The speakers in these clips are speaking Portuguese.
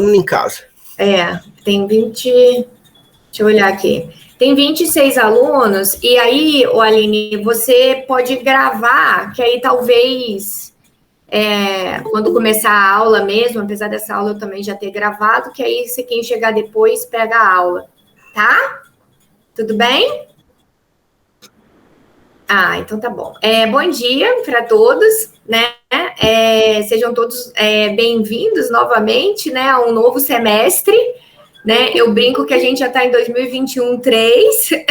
mundo em casa. Tem 20... Deixa eu olhar aqui. Tem 26 alunos, e aí, Aline, você pode gravar, que aí talvez, quando começar a aula mesmo, apesar dessa aula eu também já ter gravado, que aí, se quem chegar depois, pega a aula, tá? Tudo bem? Então tá bom. Bom dia para todos, né? Sejam todos bem-vindos novamente, né, a um novo semestre, né? Eu brinco que a gente já está em 2021-3,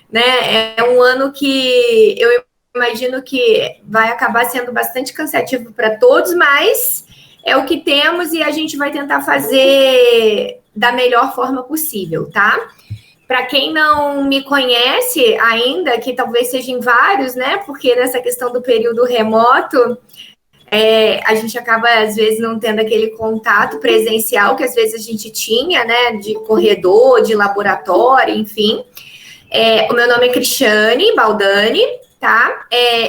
né? É um ano que eu imagino que vai acabar sendo bastante cansativo para todos, mas é o que temos e a gente vai tentar fazer da melhor forma possível, tá? Para quem não me conhece ainda, que talvez sejam vários, né? Porque nessa questão do período remoto, a gente acaba, às vezes, não tendo aquele contato presencial que, às vezes, a gente tinha, né? De corredor, de laboratório, enfim. O meu nome é Cristiane Baldani, tá?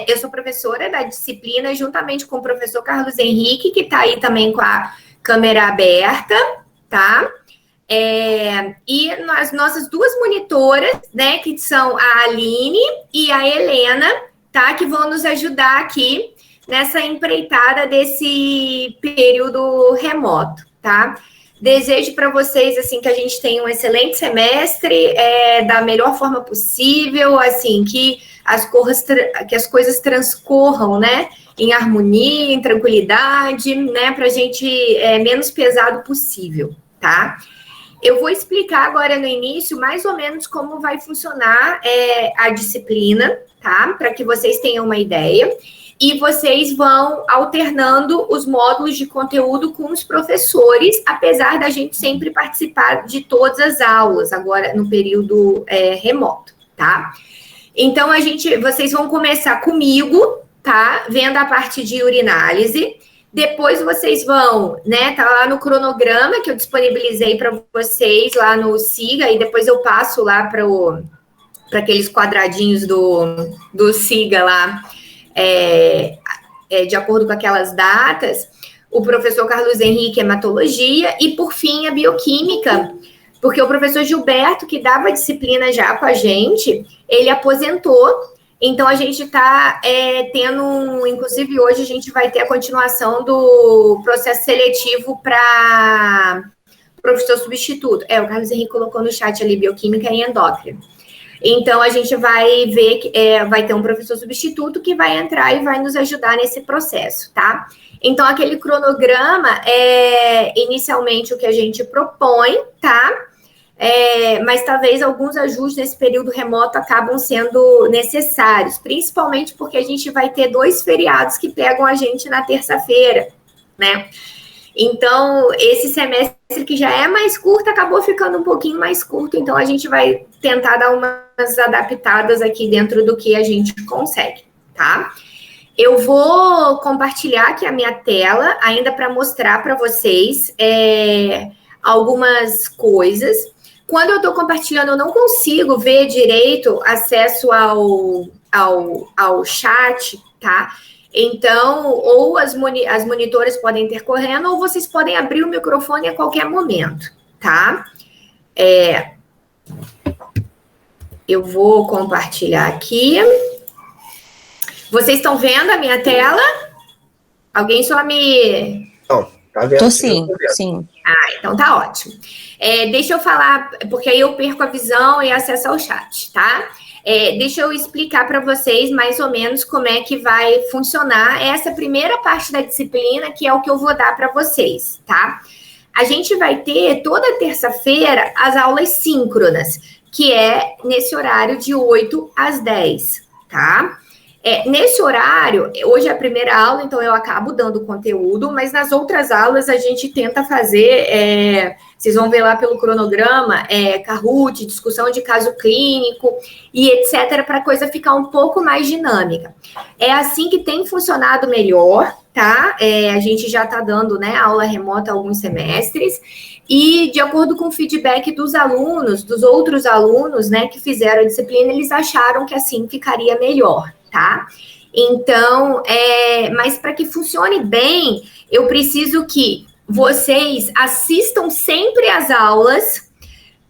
Eu sou professora da disciplina, juntamente com o professor Carlos Henrique, que está aí também com a câmera aberta, tá? E as nossas duas monitoras, né, que são a Aline e a Helena, tá, que vão nos ajudar aqui nessa empreitada desse período remoto, tá? Desejo para vocês, assim, que a gente tenha um excelente semestre, da melhor forma possível, assim, que as coisas transcorram, né, em harmonia, em tranquilidade, né, para a gente menos pesado possível, tá? Eu vou explicar agora no início mais ou menos como vai funcionar a disciplina, tá? Para que vocês tenham uma ideia. E vocês vão alternando os módulos de conteúdo com os professores, apesar da gente sempre participar de todas as aulas, agora no período remoto, tá? Então, vocês vão começar comigo, tá? Vendo a parte de urinálise. Depois vocês vão, né? Tá lá no cronograma que eu disponibilizei para vocês lá no Siga, e depois eu passo lá para aqueles quadradinhos do Siga lá, de acordo com aquelas datas. O professor Carlos Henrique, hematologia, e por fim a bioquímica, porque o professor Gilberto, que dava disciplina já com a gente, ele aposentou. Então, a gente está tendo, inclusive hoje, a gente vai ter a continuação do processo seletivo para professor substituto. O Carlos Henrique colocou no chat ali, bioquímica e endócrina. Então, a gente vai ver que vai ter um professor substituto que vai entrar e vai nos ajudar nesse processo, tá? Então, aquele cronograma é inicialmente o que a gente propõe, tá? Mas talvez alguns ajustes nesse período remoto acabam sendo necessários, principalmente porque a gente vai ter 2 feriados que pegam a gente na terça-feira, né? Então, esse semestre que já é mais curto, acabou ficando um pouquinho mais curto, então a gente vai tentar dar umas adaptadas aqui dentro do que a gente consegue, tá? Eu vou compartilhar aqui a minha tela, ainda para mostrar para vocês algumas coisas. Quando eu estou compartilhando, eu não consigo ver direito acesso ao chat, tá? Então, ou as monitoras podem ter correndo, ou vocês podem abrir o microfone a qualquer momento, tá? Eu vou compartilhar aqui. Vocês estão vendo a minha tela? Alguém só me... Não, tá vendo? Tô sim, sim. Então tá ótimo. Deixa eu falar, porque aí eu perco a visão e acesso ao chat, tá? Deixa eu explicar para vocês mais ou menos como é que vai funcionar essa primeira parte da disciplina, que é o que eu vou dar para vocês, tá? A gente vai ter toda terça-feira as aulas síncronas, que é nesse horário de 8 às 10, tá? Nesse horário, hoje é a primeira aula, então eu acabo dando conteúdo, mas nas outras aulas a gente tenta fazer, vocês vão ver lá pelo cronograma, Kahoot, discussão de caso clínico e etc, para a coisa ficar um pouco mais dinâmica. É assim que tem funcionado melhor, tá? A gente já está dando, né, aula remota há alguns semestres, e de acordo com o feedback dos alunos, dos outros alunos, né, que fizeram a disciplina, eles acharam que assim ficaria melhor, tá? Então, mas para que funcione bem, eu preciso que vocês assistam sempre às aulas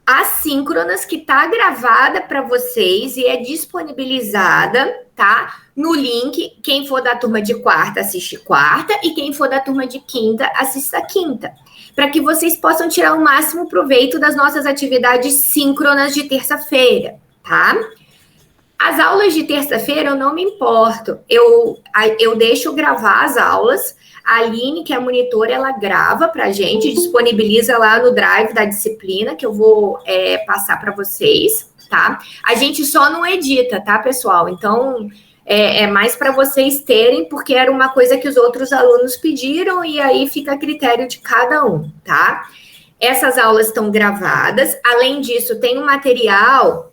assíncronas, que tá gravada para vocês e é disponibilizada, tá? No link, quem for da turma de quarta, assiste quarta, e quem for da turma de quinta, assista quinta. Para que vocês possam tirar o máximo proveito das nossas atividades síncronas de terça-feira, tá? As aulas de terça-feira eu não me importo, eu deixo gravar as aulas. A Aline, que é a monitora, ela grava para a gente, disponibiliza lá no Drive da disciplina, que eu vou passar para vocês, tá? A gente só não edita, tá, pessoal? Então, é mais para vocês terem, porque era uma coisa que os outros alunos pediram, e aí fica a critério de cada um, tá? Essas aulas estão gravadas. Além disso, tem um material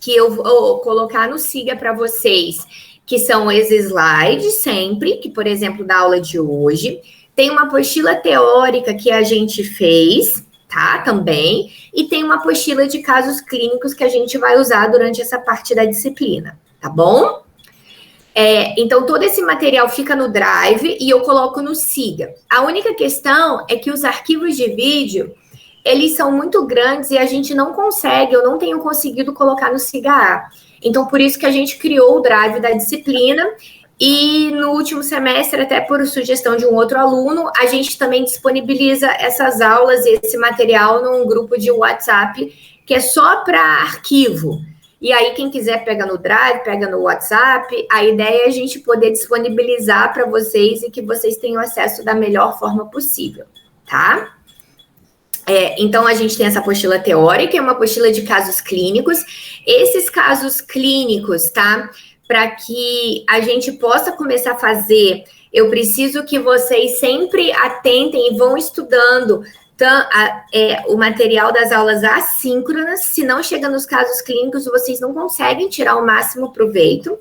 que eu vou colocar no Siga para vocês, que são os slides sempre, que, por exemplo, da aula de hoje. Tem uma apostila teórica que a gente fez, tá? Também. E tem uma apostila de casos clínicos que a gente vai usar durante essa parte da disciplina, tá bom? Então, todo esse material fica no Drive e eu coloco no Siga. A única questão é que os arquivos de vídeo, eles são muito grandes e a gente não consegue, eu não tenho conseguido colocar no Siga A. Então, por isso que a gente criou o Drive da disciplina, e no último semestre, até por sugestão de um outro aluno, a gente também disponibiliza essas aulas e esse material num grupo de WhatsApp, que é só para arquivo. E aí, quem quiser pega no Drive, pega no WhatsApp. A ideia é a gente poder disponibilizar para vocês e que vocês tenham acesso da melhor forma possível, tá? Então, a gente tem essa apostila teórica, é uma apostila de casos clínicos. Esses casos clínicos, tá? Para que a gente possa começar a fazer, eu preciso que vocês sempre atentem e vão estudando o material das aulas assíncronas. Se não chega nos casos clínicos, vocês não conseguem tirar o máximo proveito.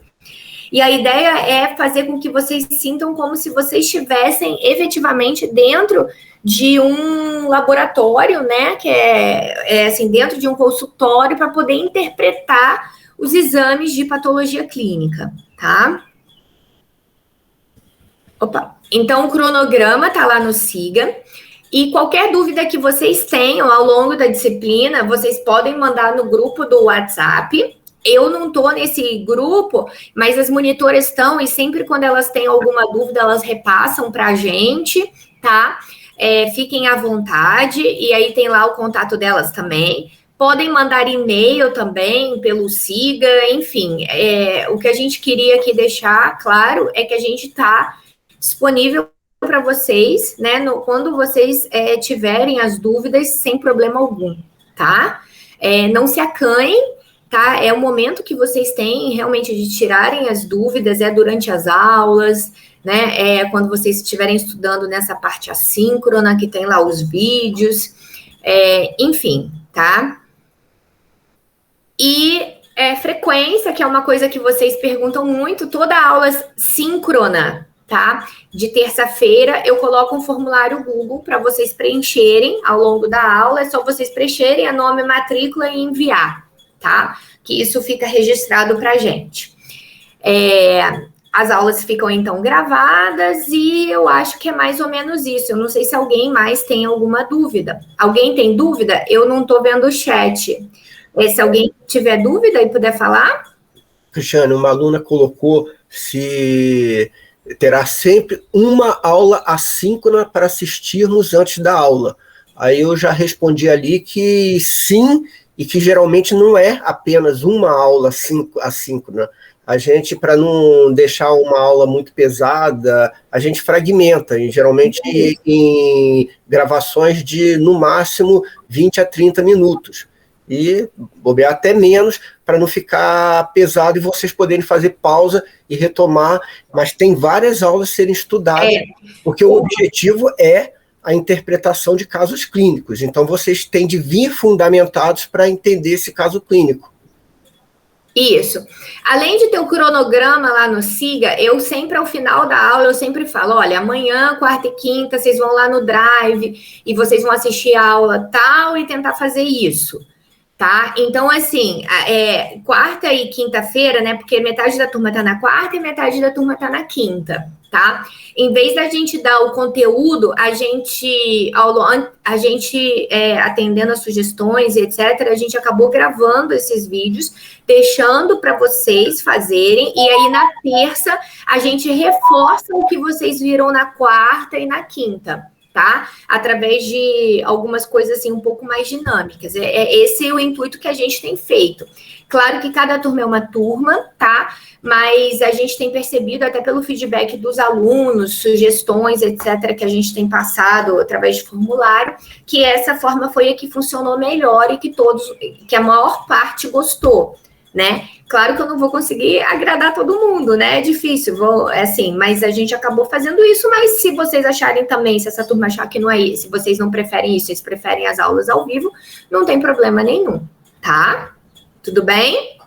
E a ideia é fazer com que vocês sintam como se vocês estivessem efetivamente dentro de um laboratório, né? Que assim, dentro de um consultório, para poder interpretar os exames de patologia clínica, tá? Então, o cronograma tá lá no Siga. E qualquer dúvida que vocês tenham ao longo da disciplina, vocês podem mandar no grupo do WhatsApp. Eu não estou nesse grupo, mas as monitoras estão, e sempre quando elas têm alguma dúvida, elas repassam para a gente, tá? Fiquem à vontade, e aí tem lá o contato delas também. Podem mandar e-mail também pelo Siga, enfim. O que a gente queria aqui deixar claro é que a gente está disponível para vocês, né? Quando vocês tiverem as dúvidas, sem problema algum, tá? Não se acanhem, tá? É o momento que vocês têm realmente de tirarem as dúvidas, durante as aulas, né? Quando vocês estiverem estudando nessa parte assíncrona, que tem lá os vídeos, enfim, tá? E frequência, que é uma coisa que vocês perguntam muito, toda aula síncrona, tá? De terça-feira, eu coloco um formulário Google para vocês preencherem ao longo da aula. É só vocês preencherem a nome, matrícula e enviar, tá? Que isso fica registrado para a gente. As aulas ficam, então, gravadas, e eu acho que é mais ou menos isso. Eu não sei se alguém mais tem alguma dúvida. Alguém tem dúvida? Eu não estou vendo o chat. Se alguém tiver dúvida e puder falar. Cristiane, uma aluna colocou se terá sempre uma aula assíncrona para assistirmos antes da aula. Aí eu já respondi ali que sim, e que geralmente não é apenas uma aula assíncrona. A gente, para não deixar uma aula muito pesada, a gente fragmenta, e geralmente em gravações de, no máximo, 20 a 30 minutos. E bobear até menos, para não ficar pesado e vocês poderem fazer pausa e retomar. Mas tem várias aulas a serem estudadas, porque o objetivo é a interpretação de casos clínicos. Então, vocês têm de vir fundamentados para entender esse caso clínico. Isso. Além de ter o cronograma lá no Siga, eu sempre, ao final da aula, eu sempre falo, olha, amanhã, quarta e quinta, vocês vão lá no Drive e vocês vão assistir a aula tal e tentar fazer isso, tá? Então, assim, quarta e quinta-feira, né, porque metade da turma tá na quarta e metade da turma tá na quinta, tá? Em vez da gente dar o conteúdo, a gente atendendo as sugestões e etc., a gente acabou gravando esses vídeos, deixando para vocês fazerem, e aí na terça a gente reforça o que vocês viram na quarta e na quinta, tá? Através de algumas coisas assim um pouco mais dinâmicas. Esse é o intuito que a gente tem feito. Claro que cada turma é uma turma, tá? Mas a gente tem percebido, até pelo feedback dos alunos, sugestões, etc., que a gente tem passado através de formulário, que essa forma foi a que funcionou melhor e que a maior parte gostou, né? Claro que eu não vou conseguir agradar todo mundo, né? É difícil, mas a gente acabou fazendo isso, mas se vocês acharem também, se essa turma achar que não é isso, se vocês não preferem isso, vocês preferem as aulas ao vivo, não tem problema nenhum, tá? Tudo bem?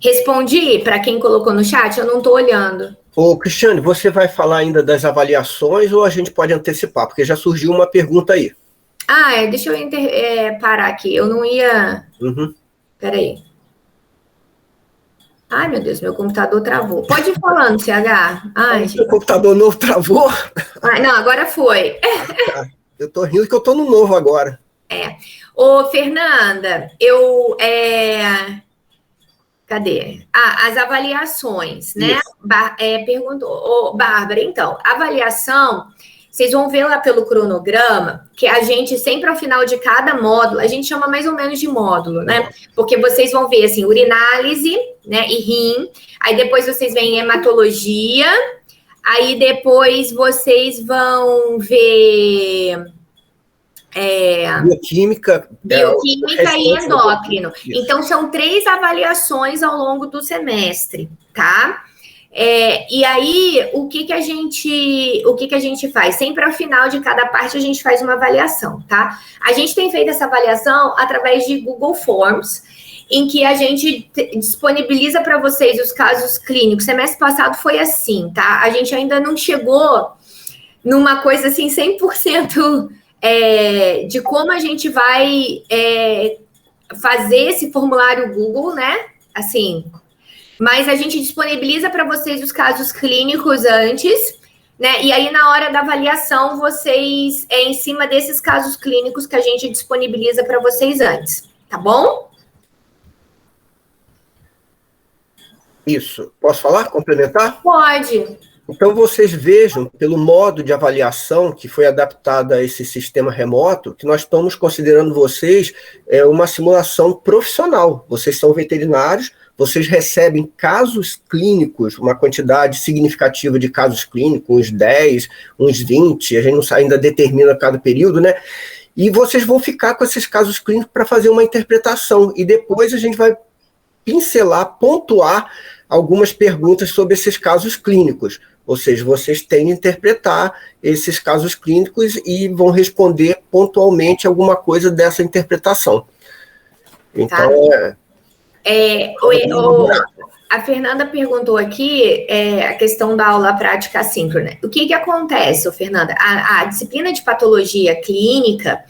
Respondi para quem colocou no chat? Eu não estou olhando. Ô, Cristiane, você vai falar ainda das avaliações ou a gente pode antecipar? Porque já surgiu uma pergunta aí. Deixa eu parar aqui. Eu não ia... Peraí. Ai, meu Deus, meu computador travou. Pode ir falando, CH. Seu computador novo travou? Não, agora foi. Tá. Eu tô rindo que eu tô no novo agora. Ô, Fernanda, cadê? As avaliações, né? Perguntou, Bárbara, então, avaliação, vocês vão ver lá pelo cronograma, que a gente sempre ao final de cada módulo, a gente chama mais ou menos de módulo, né? Porque vocês vão ver, assim, urinálise, né, e rim, aí depois vocês veem hematologia, aí depois vocês vão ver... Bioquímica e endócrino. Então, são 3 avaliações ao longo do semestre, tá? E aí, o que a gente faz? Sempre ao final de cada parte, a gente faz uma avaliação, tá? A gente tem feito essa avaliação através de Google Forms, em que a gente disponibiliza para vocês os casos clínicos. Semestre passado foi assim, tá? A gente ainda não chegou numa coisa assim, 100%... de como a gente vai fazer esse formulário Google, né? Assim, mas a gente disponibiliza para vocês os casos clínicos antes, né? E aí, na hora da avaliação, vocês, em cima desses casos clínicos que a gente disponibiliza para vocês antes, tá bom? Isso. Posso falar? Complementar? Pode. Então, vocês vejam, pelo modo de avaliação que foi adaptado a esse sistema remoto, que nós estamos considerando vocês uma simulação profissional. Vocês são veterinários, vocês recebem casos clínicos, uma quantidade significativa de casos clínicos, uns 10, uns 20, a gente não ainda determina cada período, né? E vocês vão ficar com esses casos clínicos para fazer uma interpretação. E depois a gente vai pincelar, pontuar algumas perguntas sobre esses casos clínicos. Ou seja, vocês têm de interpretar esses casos clínicos e vão responder pontualmente alguma coisa dessa interpretação. Então, a Fernanda perguntou aqui a questão da aula prática assíncrona. O que acontece, Fernanda? A disciplina de patologia clínica,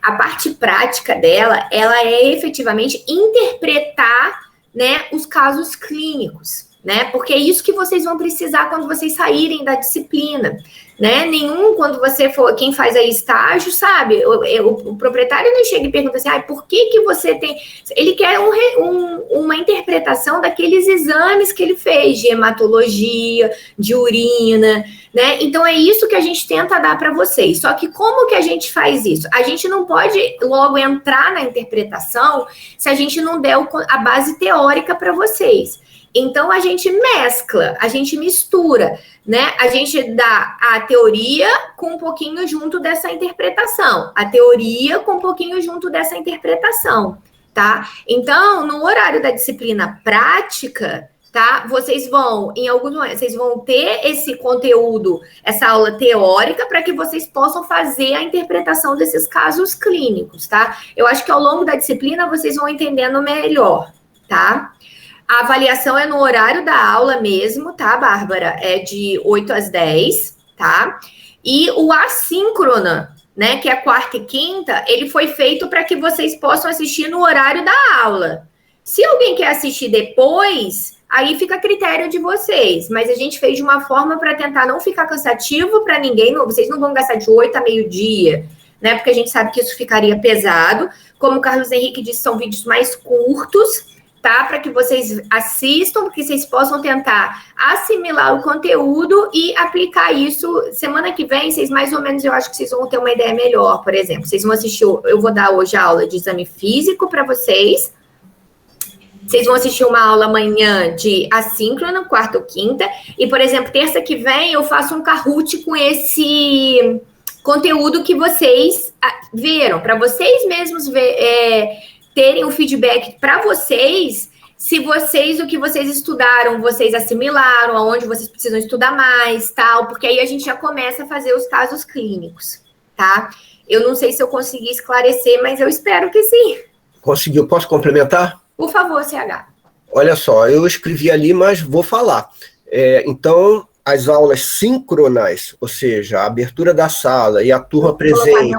a parte prática dela, ela é efetivamente interpretar, né, os casos clínicos, né? Porque é isso que vocês vão precisar quando vocês saírem da disciplina, né? Quando você for, quem faz aí estágio, sabe? O proprietário não chega e pergunta assim, por que você tem... Ele quer uma interpretação daqueles exames que ele fez, de hematologia, de urina, né? Então, é isso que a gente tenta dar para vocês. Só que como que a gente faz isso? A gente não pode logo entrar na interpretação se a gente não der a base teórica para vocês. Então, a gente mescla, a gente mistura, né? A gente dá a teoria com um pouquinho junto dessa interpretação, a teoria com um pouquinho junto dessa interpretação, tá? Então, no horário da disciplina prática, tá? Vocês vão, em alguns momentos, vocês vão ter esse conteúdo, essa aula teórica, para que vocês possam fazer a interpretação desses casos clínicos, tá? Eu acho que ao longo da disciplina vocês vão entendendo melhor, tá? A avaliação é no horário da aula mesmo, tá, Bárbara? É de 8 às 10, tá? E o assíncrona, né, que é quarta e quinta, ele foi feito para que vocês possam assistir no horário da aula. Se alguém quer assistir depois, aí fica a critério de vocês. Mas a gente fez de uma forma para tentar não ficar cansativo para ninguém. Vocês não vão gastar de 8 a meio-dia, né? Porque a gente sabe que isso ficaria pesado. Como o Carlos Henrique disse, são vídeos mais curtos, tá? Para que vocês assistam, que vocês possam tentar assimilar o conteúdo e aplicar isso. Semana que vem, vocês mais ou menos, eu acho que vocês vão ter uma ideia melhor. Por exemplo, vocês vão assistir, eu vou dar hoje a aula de exame físico para vocês. Vocês vão assistir uma aula amanhã de assíncrono, quarta ou quinta. E, por exemplo, terça que vem eu faço um Kahoot com esse conteúdo que vocês viram, para vocês mesmos terem o feedback para vocês, se vocês, o que vocês estudaram, vocês assimilaram, aonde vocês precisam estudar mais, tal, porque aí a gente já começa a fazer os casos clínicos, tá? Eu não sei se eu consegui esclarecer, mas eu espero que sim. Conseguiu? Posso complementar? Por favor, CH. Olha só, eu escrevi ali, mas vou falar. Então, as aulas síncronas, ou seja, a abertura da sala e a turma presente,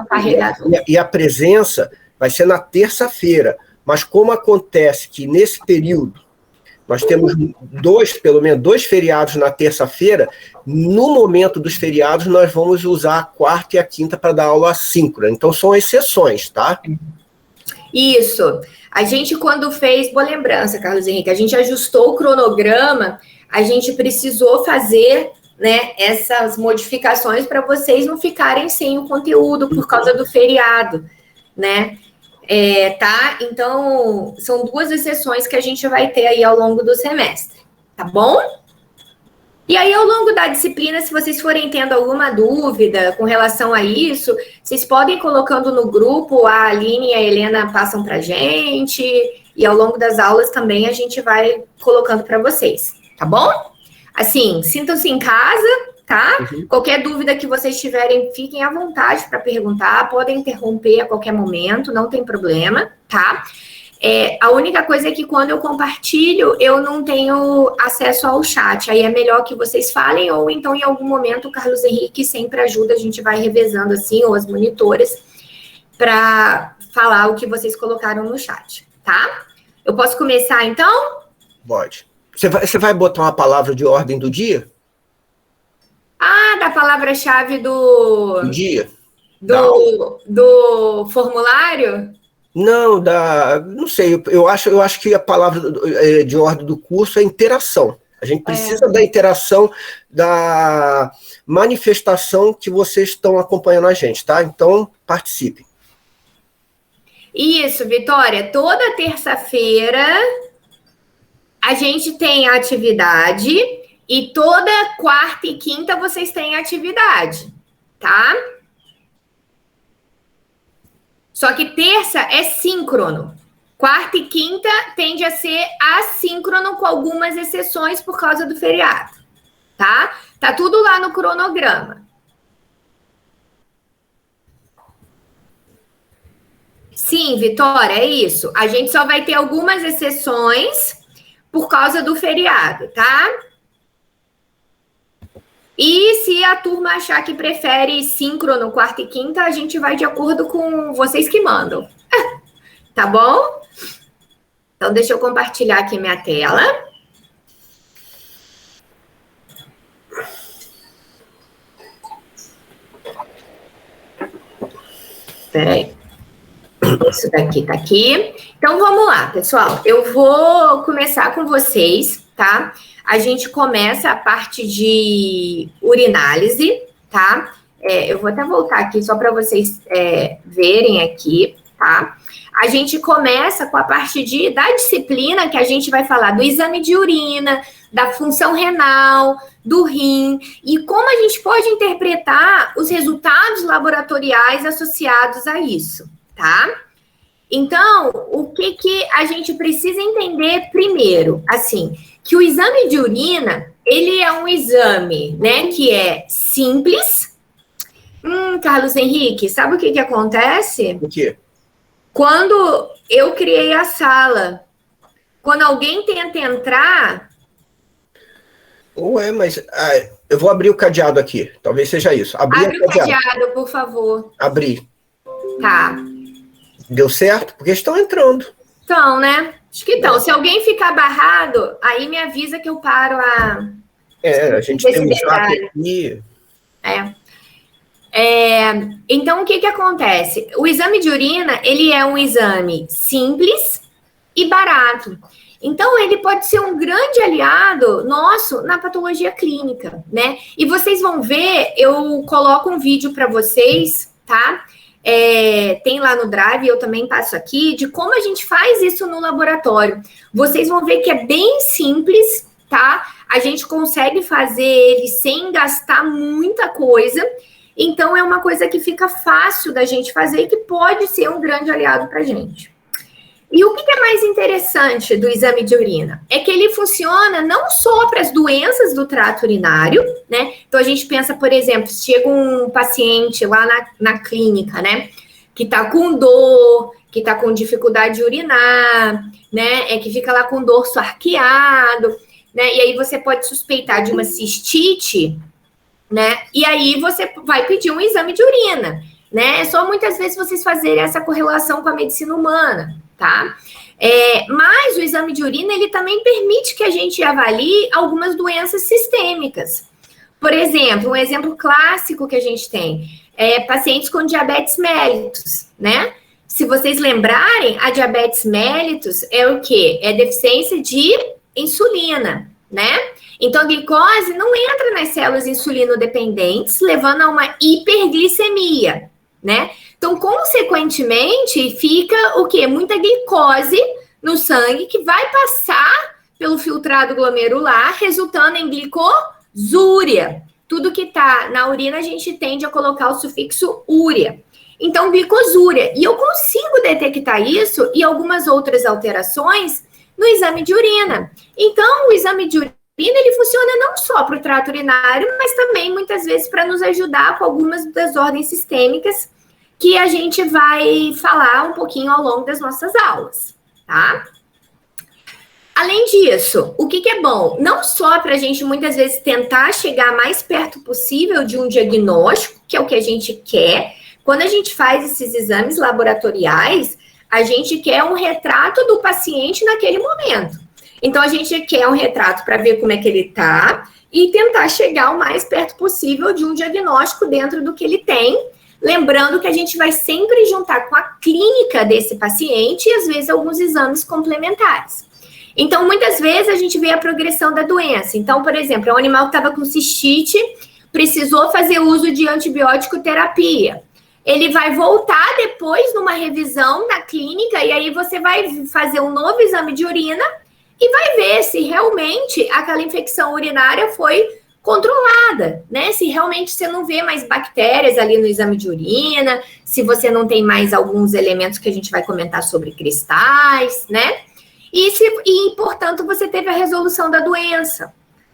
e a presença vai ser na terça-feira. Mas como acontece que nesse período nós temos pelo menos dois feriados na terça-feira, no momento dos feriados nós vamos usar a quarta e a quinta para dar aula assíncrona. Então são exceções, tá? Isso. A gente, quando fez, boa lembrança, Carlos Henrique, a gente ajustou o cronograma, a gente precisou fazer, né, essas modificações para vocês não ficarem sem o conteúdo por causa do feriado, né? Tá? Então, são 2 exceções que a gente vai ter aí ao longo do semestre, tá bom? E aí, ao longo da disciplina, se vocês forem tendo alguma dúvida com relação a isso, vocês podem ir colocando no grupo, a Aline e a Helena passam pra gente, e ao longo das aulas também a gente vai colocando para vocês, tá bom? Assim, sintam-se em casa, tá? Uhum. Qualquer dúvida que vocês tiverem, fiquem à vontade para perguntar, podem interromper a qualquer momento, não tem problema, tá? A única coisa é que quando eu compartilho, eu não tenho acesso ao chat, aí é melhor que vocês falem, ou então em algum momento o Carlos Henrique sempre ajuda, a gente vai revezando assim, ou as monitoras, para falar o que vocês colocaram no chat, tá? Eu posso começar então? Pode. Você vai botar uma palavra de ordem do dia? Da palavra-chave do dia. Do formulário? Não, não sei, eu acho que a palavra de ordem do curso é interação. A gente precisa da interação, da manifestação que vocês estão acompanhando a gente, tá? Então, participem. Isso, Vitória. Toda terça-feira a gente tem atividade e toda quarta e quinta vocês têm atividade, tá? Só que terça é síncrono. Quarta e quinta tende a ser assíncrono com algumas exceções por causa do feriado, tá? Tá tudo lá no cronograma. Sim, Vitória, é isso. A gente só vai ter algumas exceções por causa do feriado, tá? E se a turma achar que prefere síncrono, quarta e quinta, a gente vai de acordo com vocês que mandam. Tá bom? Então, deixa eu compartilhar aqui minha tela. Peraí. Isso daqui tá aqui. Então, vamos lá, pessoal. Eu vou começar com vocês, tá? A gente começa a parte de urinálise, tá? Eu vou até voltar aqui só para vocês verem aqui, tá? A gente começa com a parte da disciplina, que a gente vai falar do exame de urina, da função renal, do rim, e como a gente pode interpretar os resultados laboratoriais associados a isso, tá? Então, o que a gente precisa entender primeiro? Assim, que o exame de urina, ele é um exame, né, que é simples. Carlos Henrique, sabe o que acontece? O quê? Quando eu criei a sala, quando alguém tenta entrar... Ué, mas eu vou abrir o cadeado aqui, talvez seja isso. Abre o cadeado, por favor. Abri. Tá. Deu certo? Porque estão entrando. Então, né? Acho que então, se alguém ficar barrado, aí me avisa que eu paro a... A gente tem um chat aqui. Então, o que acontece? O exame de urina, ele é um exame simples e barato. Então, ele pode ser um grande aliado nosso na patologia clínica, né? E vocês vão ver, eu coloco um vídeo para vocês, tá? Tem lá no Drive, eu também passo aqui, de como a gente faz isso no laboratório. Vocês vão ver que é bem simples, tá? A gente consegue fazer ele sem gastar muita coisa. Então, é uma coisa que fica fácil da gente fazer e que pode ser um grande aliado para a gente. E o que é mais interessante do exame de urina? É que ele funciona não só para as doenças do trato urinário, né? Então, a gente pensa, por exemplo, se chega um paciente lá na clínica, né? Que está com dor, que está com dificuldade de urinar, né? Que fica lá com dorso arqueado, né? E aí você pode suspeitar de uma cistite, né? E aí você vai pedir um exame de urina, né? É só muitas vezes vocês fazerem essa correlação com a medicina humana, tá? Mas o exame de urina, ele também permite que a gente avalie algumas doenças sistêmicas. Por exemplo, um exemplo clássico que a gente tem é pacientes com diabetes mellitus, né? Se vocês lembrarem, a diabetes mellitus é o quê? É deficiência de insulina, né? Então, a glicose não entra nas células insulino-dependentes, levando a uma hiperglicemia, né? Então, consequentemente, fica o quê? Muita glicose no sangue que vai passar pelo filtrado glomerular, resultando em glicosúria. Tudo que está na urina, a gente tende a colocar o sufixo úria. Então, glicosúria. E eu consigo detectar isso e algumas outras alterações no exame de urina. Então, o exame de urina, ele funciona não só para o trato urinário, mas também, muitas vezes, para nos ajudar com algumas das ordens sistêmicas que a gente vai falar um pouquinho ao longo das nossas aulas, tá? Além disso, o que é bom? Não só para a gente, muitas vezes, tentar chegar mais perto possível de um diagnóstico, que é o que a gente quer. Quando a gente faz esses exames laboratoriais, a gente quer um retrato do paciente naquele momento. Então, a gente quer um retrato para ver como é que ele está e tentar chegar o mais perto possível de um diagnóstico dentro do que ele tem. Lembrando que a gente vai sempre juntar com a clínica desse paciente e, às vezes, alguns exames complementares. Então, muitas vezes, a gente vê a progressão da doença. Então, por exemplo, um animal que estava com cistite, precisou fazer uso de antibiótico terapia. Ele vai voltar depois numa revisão na clínica e aí você vai fazer um novo exame de urina e vai ver se realmente aquela infecção urinária foi controlada, né? Se realmente você não vê mais bactérias ali no exame de urina, se você não tem mais alguns elementos que a gente vai comentar sobre cristais, né? E portanto, você teve a resolução da doença,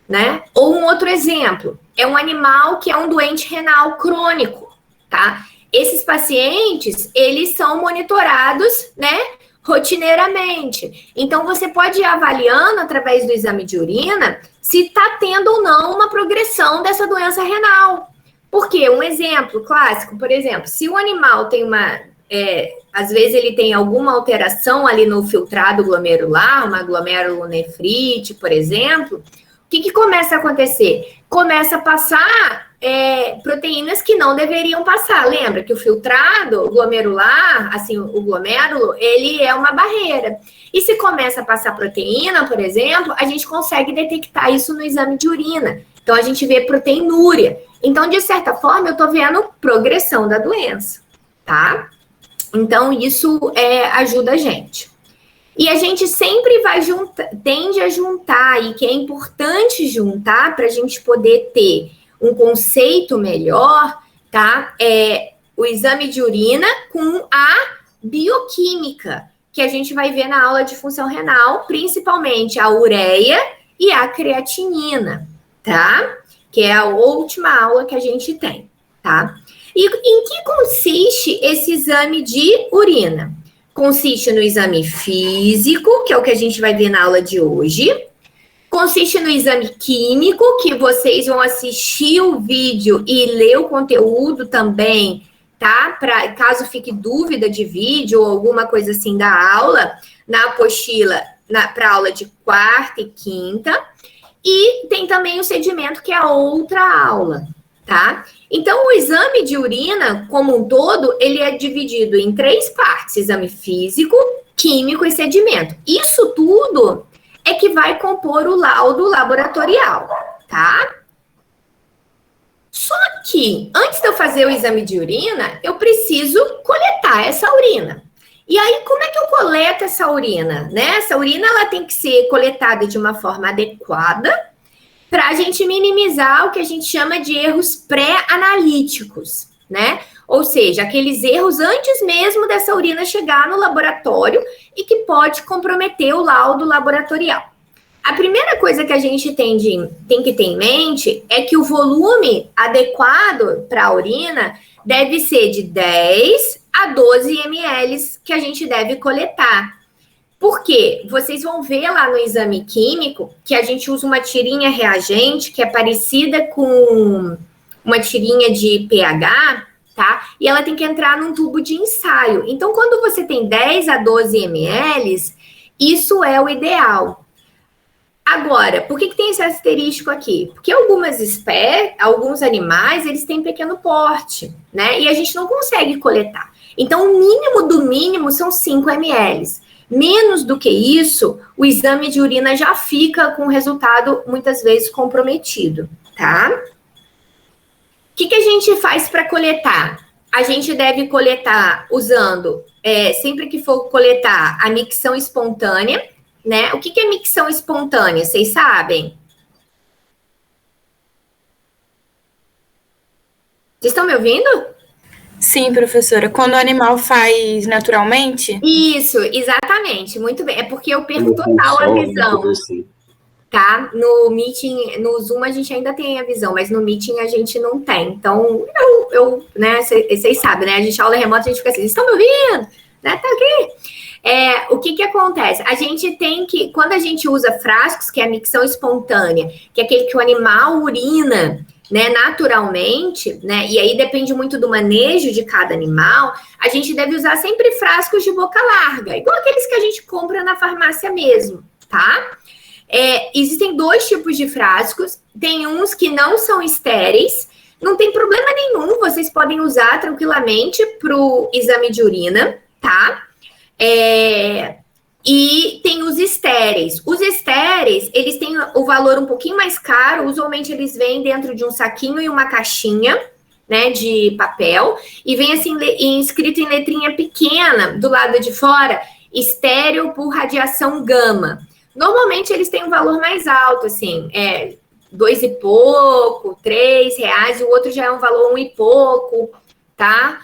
né? Ou um outro exemplo, é um animal que é um doente renal crônico, tá? Esses pacientes, eles são monitorados, né, rotineiramente. Então, você pode ir avaliando, através do exame de urina, se está tendo ou não uma progressão dessa doença renal. Por quê? Um exemplo clássico, por exemplo, se o animal tem às vezes ele tem alguma alteração ali no filtrado glomerular, uma glomerulonefrite, por exemplo, o que começa a acontecer? Começa a passar proteínas que não deveriam passar. Lembra que o filtrado glomerular, assim, o glomérulo, ele é uma barreira. E se começa a passar proteína, por exemplo, a gente consegue detectar isso no exame de urina. Então, a gente vê proteinúria. Então, de certa forma, eu tô vendo progressão da doença, tá? Então, isso ajuda a gente. E a gente sempre tende a juntar, e que é importante juntar para a gente poder ter um conceito melhor, tá? O exame de urina com a bioquímica, que a gente vai ver na aula de função renal, principalmente a ureia e a creatinina, tá? Que é a última aula que a gente tem, tá? E em que consiste esse exame de urina? Consiste no exame físico, que é o que a gente vai ver na aula de hoje. Consiste no exame químico, que vocês vão assistir o vídeo e ler o conteúdo também, tá? Caso fique dúvida de vídeo ou alguma coisa assim da aula, na apostila, para aula de quarta e quinta. E tem também o sedimento, que é a outra aula, tá? Então, o exame de urina, como um todo, ele é dividido em 3 partes: exame físico, químico e sedimento. Isso tudo é que vai compor o laudo laboratorial, tá? Só que, antes de eu fazer o exame de urina, eu preciso coletar essa urina. E aí, como é que eu coleto essa urina? Né? Essa urina ela tem que ser coletada de uma forma adequada para a gente minimizar o que a gente chama de erros pré-analíticos, né? Ou seja, aqueles erros antes mesmo dessa urina chegar no laboratório e que pode comprometer o laudo laboratorial. A primeira coisa que a gente tem que ter em mente é que o volume adequado para a urina deve ser de 10 a 12 ml que a gente deve coletar. Por quê? Vocês vão ver lá no exame químico que a gente usa uma tirinha reagente que é parecida com uma tirinha de pH, tá? E ela tem que entrar num tubo de ensaio. Então, quando você tem 10 a 12 ml, isso é o ideal. Agora, por que tem esse asterístico aqui? Porque alguns animais, eles têm pequeno porte, né? E a gente não consegue coletar. Então, o mínimo do mínimo são 5 ml. Menos do que isso, o exame de urina já fica com o resultado, muitas vezes, comprometido, tá? O que a gente faz para coletar? A gente deve coletar usando, sempre que for coletar, a micção espontânea, né? O que é micção espontânea? Vocês sabem? Vocês estão me ouvindo? Sim, professora. Quando o animal faz naturalmente? Isso, exatamente. Muito bem. É porque eu perco total a visão. Assim. Tá? No Meeting, no Zoom a gente ainda tem a visão, mas no Meeting a gente não tem. Então, né? Vocês sabem, né? A gente aula remota, a gente fica assim, estão me ouvindo? Né? Tá aqui. O que acontece? A gente tem que, quando a gente usa frascos, que é a micção espontânea, que é aquele que o animal urina, né, naturalmente, né, e aí depende muito do manejo de cada animal, a gente deve usar sempre frascos de boca larga, igual aqueles que a gente compra na farmácia mesmo, tá? Existem 2 tipos de frascos, tem uns que não são estéreis, não tem problema nenhum, vocês podem usar tranquilamente para o exame de urina, tá? E tem os estéreis. Os estéreis, eles têm o valor um pouquinho mais caro. Usualmente eles vêm dentro de um saquinho e uma caixinha, né, de papel. E vem assim, escrito em letrinha pequena, do lado de fora, estéreo por radiação gama. Normalmente eles têm um valor mais alto, assim, 2 e pouco, R$3, o outro já é um valor 1 e pouco, tá?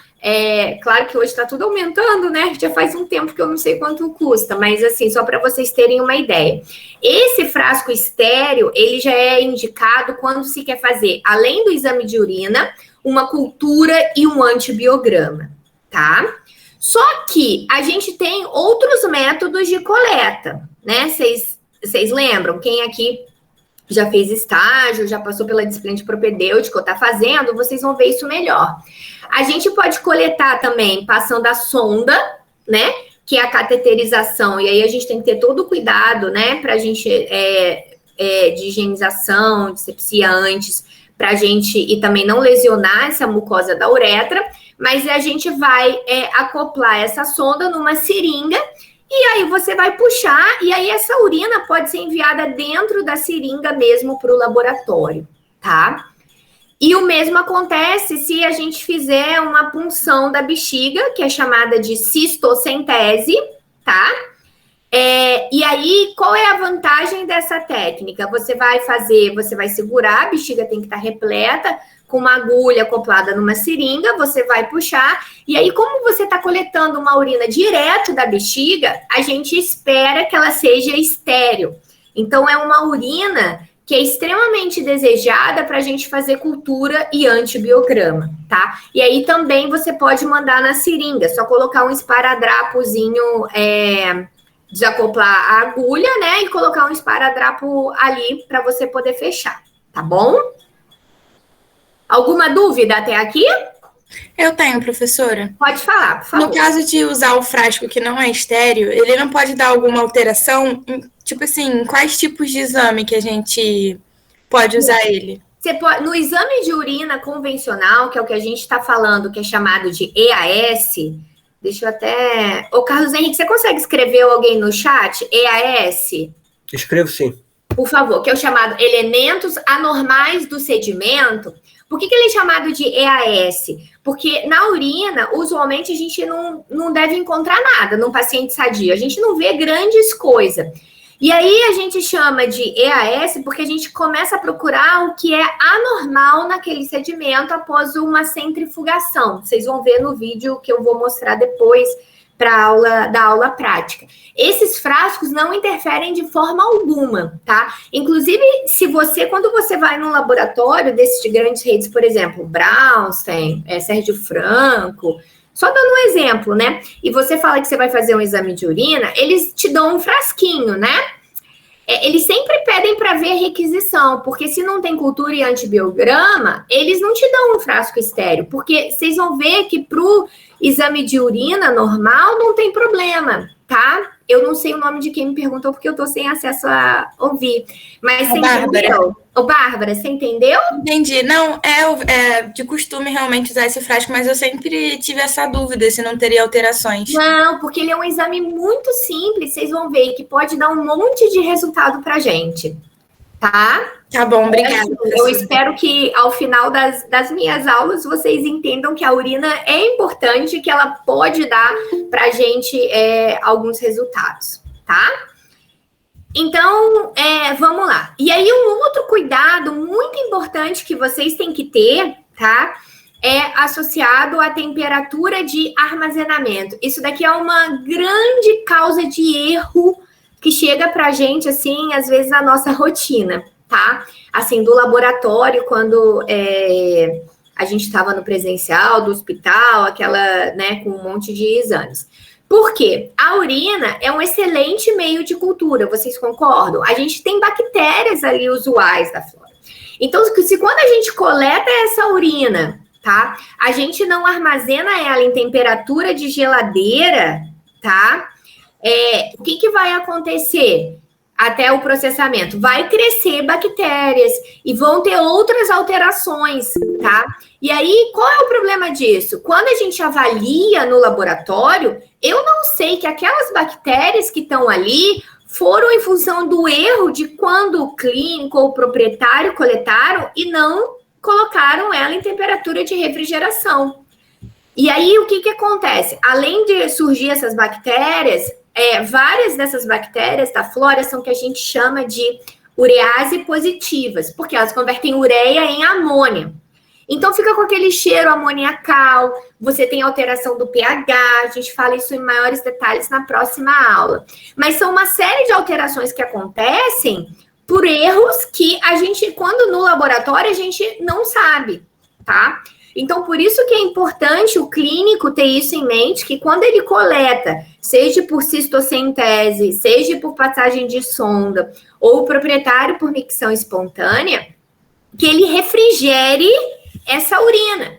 Claro que hoje está tudo aumentando, né? Já faz um tempo que eu não sei quanto custa, mas assim, só para vocês terem uma ideia. Esse frasco estéreo, ele já é indicado quando se quer fazer, além do exame de urina, uma cultura e um antibiograma, tá? Só que a gente tem outros métodos de coleta, né? Vocês lembram? Quem aqui já fez estágio, já passou pela disciplina de propedêutico, ou está fazendo, vocês vão ver isso melhor. A gente pode coletar também passando a sonda, né? Que é a cateterização, e aí a gente tem que ter todo o cuidado, né? Para a gente, de higienização, de sepsia antes, para a gente, e também não lesionar essa mucosa da uretra, mas a gente vai acoplar essa sonda numa seringa, e aí você vai puxar, e aí essa urina pode ser enviada dentro da seringa mesmo para o laboratório, tá? E o mesmo acontece se a gente fizer uma punção da bexiga, que é chamada de cistocentese, tá? E aí, qual é a vantagem dessa técnica? Você vai segurar, a bexiga tem que estar repleta, com uma agulha acoplada numa seringa, você vai puxar, e aí, como você está coletando uma urina direto da bexiga, a gente espera que ela seja estéril. Então, é uma urina que é extremamente desejada para a gente fazer cultura e antibiograma, tá? E aí também você pode mandar na seringa, só colocar um esparadrapozinho, desacoplar a agulha, né? E colocar um esparadrapo ali para você poder fechar, tá bom? Alguma dúvida até aqui? Eu tenho, professora. Pode falar, por favor. No caso de usar o frasco que não é estéreo, ele não pode dar alguma alteração? Tipo assim, quais tipos de exame que a gente pode usar ele? Você pode, no exame de urina convencional, que é o que a gente está falando, que é chamado de EAS, deixa eu até... Ô, Carlos Henrique, você consegue escrever alguém no chat? EAS? Escrevo sim. Por favor, que é o chamado elementos anormais do sedimento. Por que ele é chamado de EAS? Porque na urina, usualmente, a gente não deve encontrar nada num paciente sadio. A gente não vê grandes coisas. E aí a gente chama de EAS porque a gente começa a procurar o que é anormal naquele sedimento após uma centrifugação. Vocês vão ver no vídeo que eu vou mostrar depois da aula prática. Esses frascos não interferem de forma alguma, tá? Inclusive, quando você vai num laboratório desses de grandes redes, por exemplo, Brownstein, Sérgio Franco, só dando um exemplo, né? E você fala que você vai fazer um exame de urina, eles te dão um frasquinho, né? Eles sempre pedem para ver a requisição, porque se não tem cultura e antibiograma, eles não te dão um frasco estéreo, porque vocês vão ver que pro exame de urina normal não tem problema, tá? Eu não sei o nome de quem me perguntou, porque eu tô sem acesso a ouvir. Mas você entendeu? Ô, Bárbara, você entendeu? Entendi. Não, é de costume realmente usar esse frasco, mas eu sempre tive essa dúvida se não teria alterações. Não, porque ele é um exame muito simples, vocês vão ver que pode dar um monte de resultado pra gente, tá? Tá bom, obrigada. Eu espero que ao final das minhas aulas vocês entendam que a urina é importante, que ela pode dar pra gente alguns resultados, tá? Então, vamos lá. E aí, um outro cuidado muito importante que vocês têm que ter, tá? É associado à temperatura de armazenamento. Isso daqui é uma grande causa de erro que chega pra gente, assim, às vezes, na nossa rotina, tá? Assim, do laboratório, quando a gente estava no presencial, do hospital, aquela, né, com um monte de exames. Por quê? A urina é um excelente meio de cultura, vocês concordam? A gente tem bactérias ali usuais da flora. Então, se quando a gente coleta essa urina, tá? A gente não armazena ela em temperatura de geladeira, tá? O que vai acontecer até o processamento? Vai crescer bactérias e vão ter outras alterações, tá? E aí, qual é o problema disso? Quando a gente avalia no laboratório, eu não sei que aquelas bactérias que estão ali foram em função do erro de quando o clínico ou o proprietário coletaram e não colocaram ela em temperatura de refrigeração. E aí, o que acontece? Além de surgir essas bactérias, várias dessas bactérias da flora são o que a gente chama de urease positivas, porque elas convertem ureia em amônia. Então, fica com aquele cheiro amoniacal, você tem alteração do pH, a gente fala isso em maiores detalhes na próxima aula. Mas são uma série de alterações que acontecem por erros que a gente, quando no laboratório, a gente não sabe, tá? Então, por isso que é importante o clínico ter isso em mente, que quando ele coleta, seja por cistocentese, seja por passagem de sonda, ou o proprietário por micção espontânea, que ele refrigere essa urina,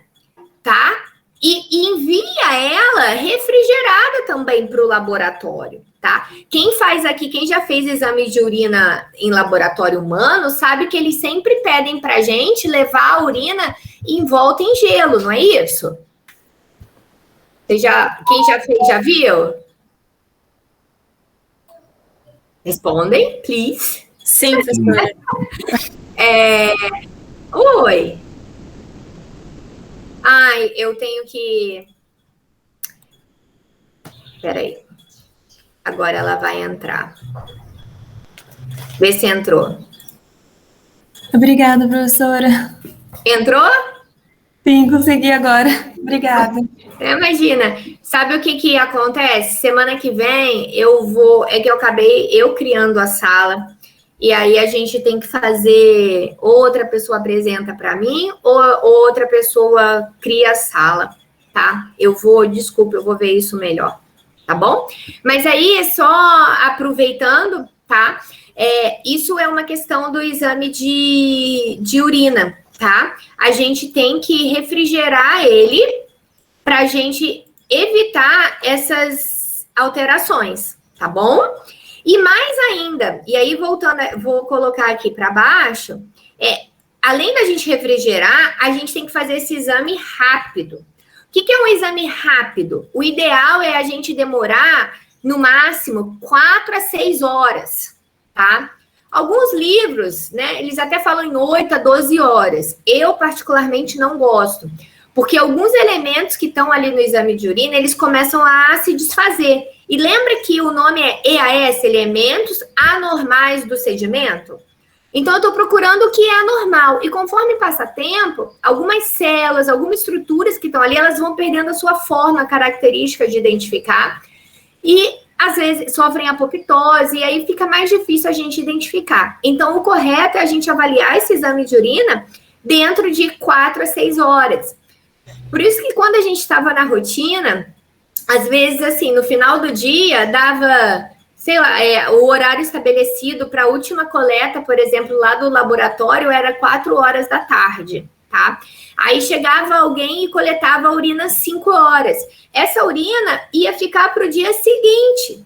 tá? E envia ela refrigerada também para o laboratório, tá? Quem faz aqui, quem já fez exame de urina em laboratório humano, sabe que eles sempre pedem pra gente levar a urina envolta em gelo, não é isso? Quem já fez, já viu? Respondem, please. Sim, professora. Oi. Ai, eu tenho que... Peraí. Agora ela vai entrar. Vê se entrou. Obrigada, professora. Entrou? Sim, consegui agora. Obrigada. Imagina. Sabe o que acontece? Semana que vem eu vou... É que eu acabei criando a sala. E aí a gente tem que fazer, outra pessoa apresenta para mim, ou outra pessoa cria a sala, tá? Eu vou ver isso melhor, tá bom? Mas aí, só aproveitando, tá? Isso é uma questão do exame de urina, tá? A gente tem que refrigerar ele para a gente evitar essas alterações, tá bom? E mais ainda, e aí voltando, vou colocar aqui para baixo, além da gente refrigerar, a gente tem que fazer esse exame rápido. O que é um exame rápido? O ideal é a gente demorar, no máximo, 4 a 6 horas, tá? Alguns livros, né, eles até falam em 8 a 12 horas. Eu, particularmente, não gosto. Porque alguns elementos que estão ali no exame de urina, eles começam a se desfazer. E lembra que o nome é EAS, elementos anormais do sedimento? Então, eu estou procurando o que é anormal. E conforme passa tempo, algumas células, algumas estruturas que estão ali, elas vão perdendo a sua forma característica de identificar. E, às vezes, sofrem apoptose, e aí fica mais difícil a gente identificar. Então, o correto é a gente avaliar esse exame de urina dentro de 4 a 6 horas. Por isso que quando a gente estava na rotina, às vezes, assim, no final do dia, dava, sei lá, o horário estabelecido para a última coleta, por exemplo, lá do laboratório, era 4 horas da tarde, tá? Aí chegava alguém e coletava a urina às 5 horas. Essa urina ia ficar para o dia seguinte,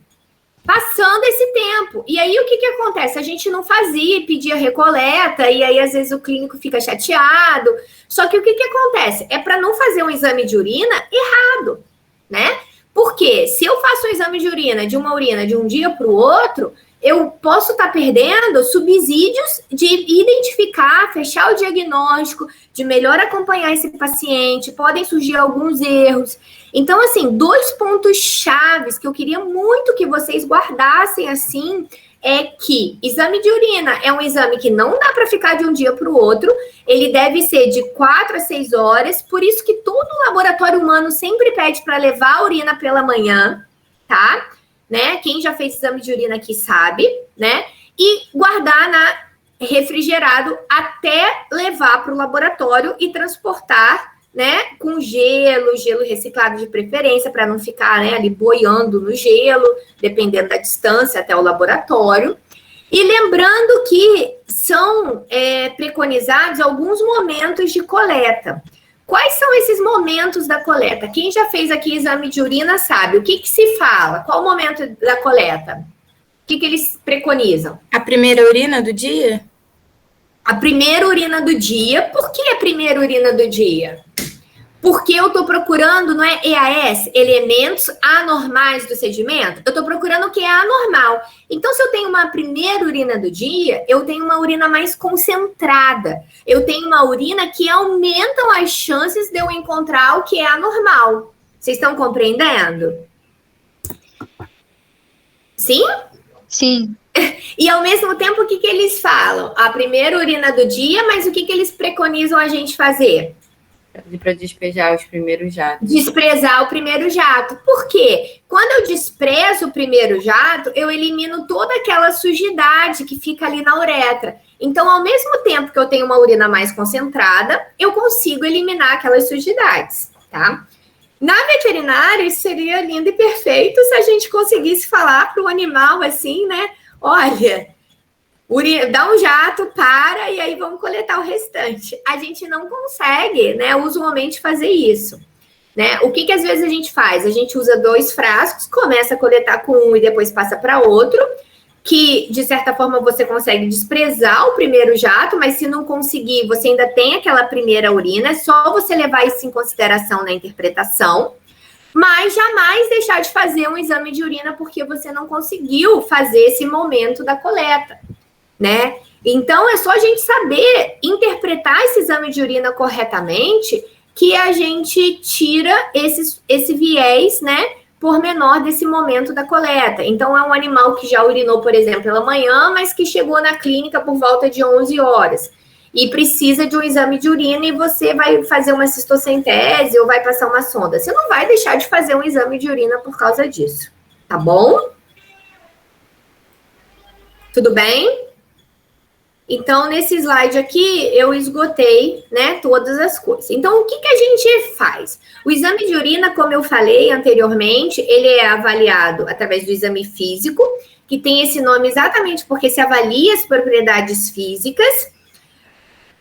passando esse tempo. E aí, o que acontece? A gente não fazia, pedia recoleta, e aí, às vezes, o clínico fica chateado. Só que o que acontece? É para não fazer um exame de urina errado, né? Porque se eu faço um exame de urina de um dia para o outro, eu posso estar perdendo subsídios de identificar, fechar o diagnóstico, de melhor acompanhar esse paciente, podem surgir alguns erros. Então, assim, 2 pontos chaves que eu queria muito que vocês guardassem, assim, é que exame de urina é um exame que não dá para ficar de um dia para o outro, ele deve ser de 4 a 6 horas, por isso que todo laboratório humano sempre pede para levar a urina pela manhã, tá? Né? Quem já fez exame de urina aqui sabe, né? E guardar refrigerado até levar para o laboratório e transportar, né? Com gelo reciclado de preferência, para não ficar, né, ali boiando no gelo, dependendo da distância até o laboratório. E lembrando que são preconizados alguns momentos de coleta. Quais são esses momentos da coleta? Quem já fez aqui exame de urina sabe. O que se fala? Qual o momento da coleta? O que eles preconizam? A primeira urina do dia? A primeira urina do dia. Por que a primeira urina do dia? Porque eu estou procurando, não é EAS, elementos anormais do sedimento? Eu estou procurando o que é anormal. Então, se eu tenho uma primeira urina do dia, eu tenho uma urina mais concentrada. Eu tenho uma urina que aumentam as chances de eu encontrar o que é anormal. Vocês estão compreendendo? Sim? Sim. E, ao mesmo tempo, o que eles falam? A primeira urina do dia, mas o que eles preconizam a gente fazer? Para despejar os primeiros jatos. Desprezar o primeiro jato. Por quê? Quando eu desprezo o primeiro jato, eu elimino toda aquela sujidade que fica ali na uretra. Então, ao mesmo tempo que eu tenho uma urina mais concentrada, eu consigo eliminar aquelas sujidades, tá? Na veterinária, isso seria lindo e perfeito se a gente conseguisse falar para o animal assim, né? Olha, dá um jato, para, e aí vamos coletar o restante. A gente não consegue, né, usualmente fazer isso, né? O que às vezes a gente faz? A gente usa 2 frascos, começa a coletar com um e depois passa para outro, que, de certa forma, você consegue desprezar o primeiro jato, mas se não conseguir, você ainda tem aquela primeira urina, é só você levar isso em consideração na interpretação, mas jamais deixar de fazer um exame de urina porque você não conseguiu fazer esse momento da coleta, né? Então, é só a gente saber interpretar esse exame de urina corretamente que a gente tira esse viés, né, pormenor desse momento da coleta. Então, é um animal que já urinou, por exemplo, pela manhã, mas que chegou na clínica por volta de 11 horas e precisa de um exame de urina e você vai fazer uma cistocentese ou vai passar uma sonda. Você não vai deixar de fazer um exame de urina por causa disso, tá bom? Tudo bem? Então, nesse slide aqui, eu esgotei, né, todas as coisas. Então, o que a gente faz? O exame de urina, como eu falei anteriormente, ele é avaliado através do exame físico, que tem esse nome exatamente porque se avalia as propriedades físicas.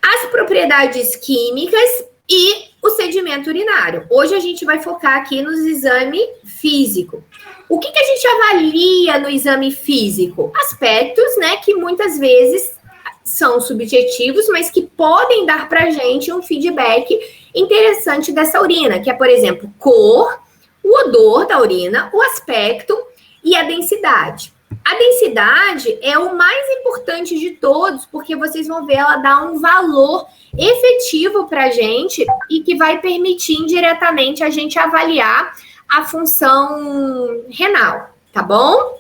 as propriedades químicas e o sedimento urinário. Hoje a gente vai focar aqui no exame físico. O que a gente avalia no exame físico? Aspectos, né, que muitas vezes são subjetivos, mas que podem dar para a gente um feedback interessante dessa urina, que é, por exemplo, cor, o odor da urina, o aspecto e a densidade. A densidade é o mais importante de todos, porque vocês vão ver ela dar um valor efetivo para a gente e que vai permitir indiretamente a gente avaliar a função renal, tá bom?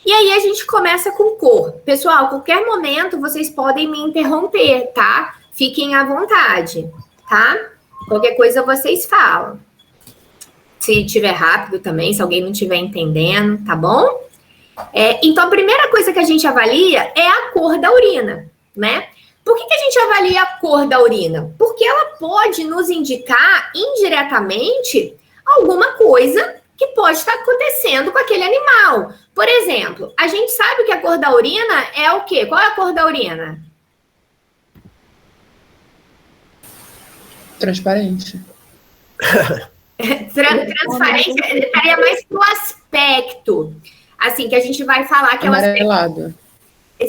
E aí a gente começa com cor. Pessoal, a qualquer momento vocês podem me interromper, tá? Fiquem à vontade, tá? Qualquer coisa vocês falam. Se tiver rápido também, se alguém não estiver entendendo, tá bom? Então, a primeira coisa que a gente avalia é a cor da urina, né? Por que a gente avalia a cor da urina? Porque ela pode nos indicar indiretamente alguma coisa que pode estar acontecendo com aquele animal. Por exemplo, a gente sabe que a cor da urina é o quê? Qual é a cor da urina? Transparente. Transparente estaria mais pro aspecto. Assim, que a gente vai falar que amarelado.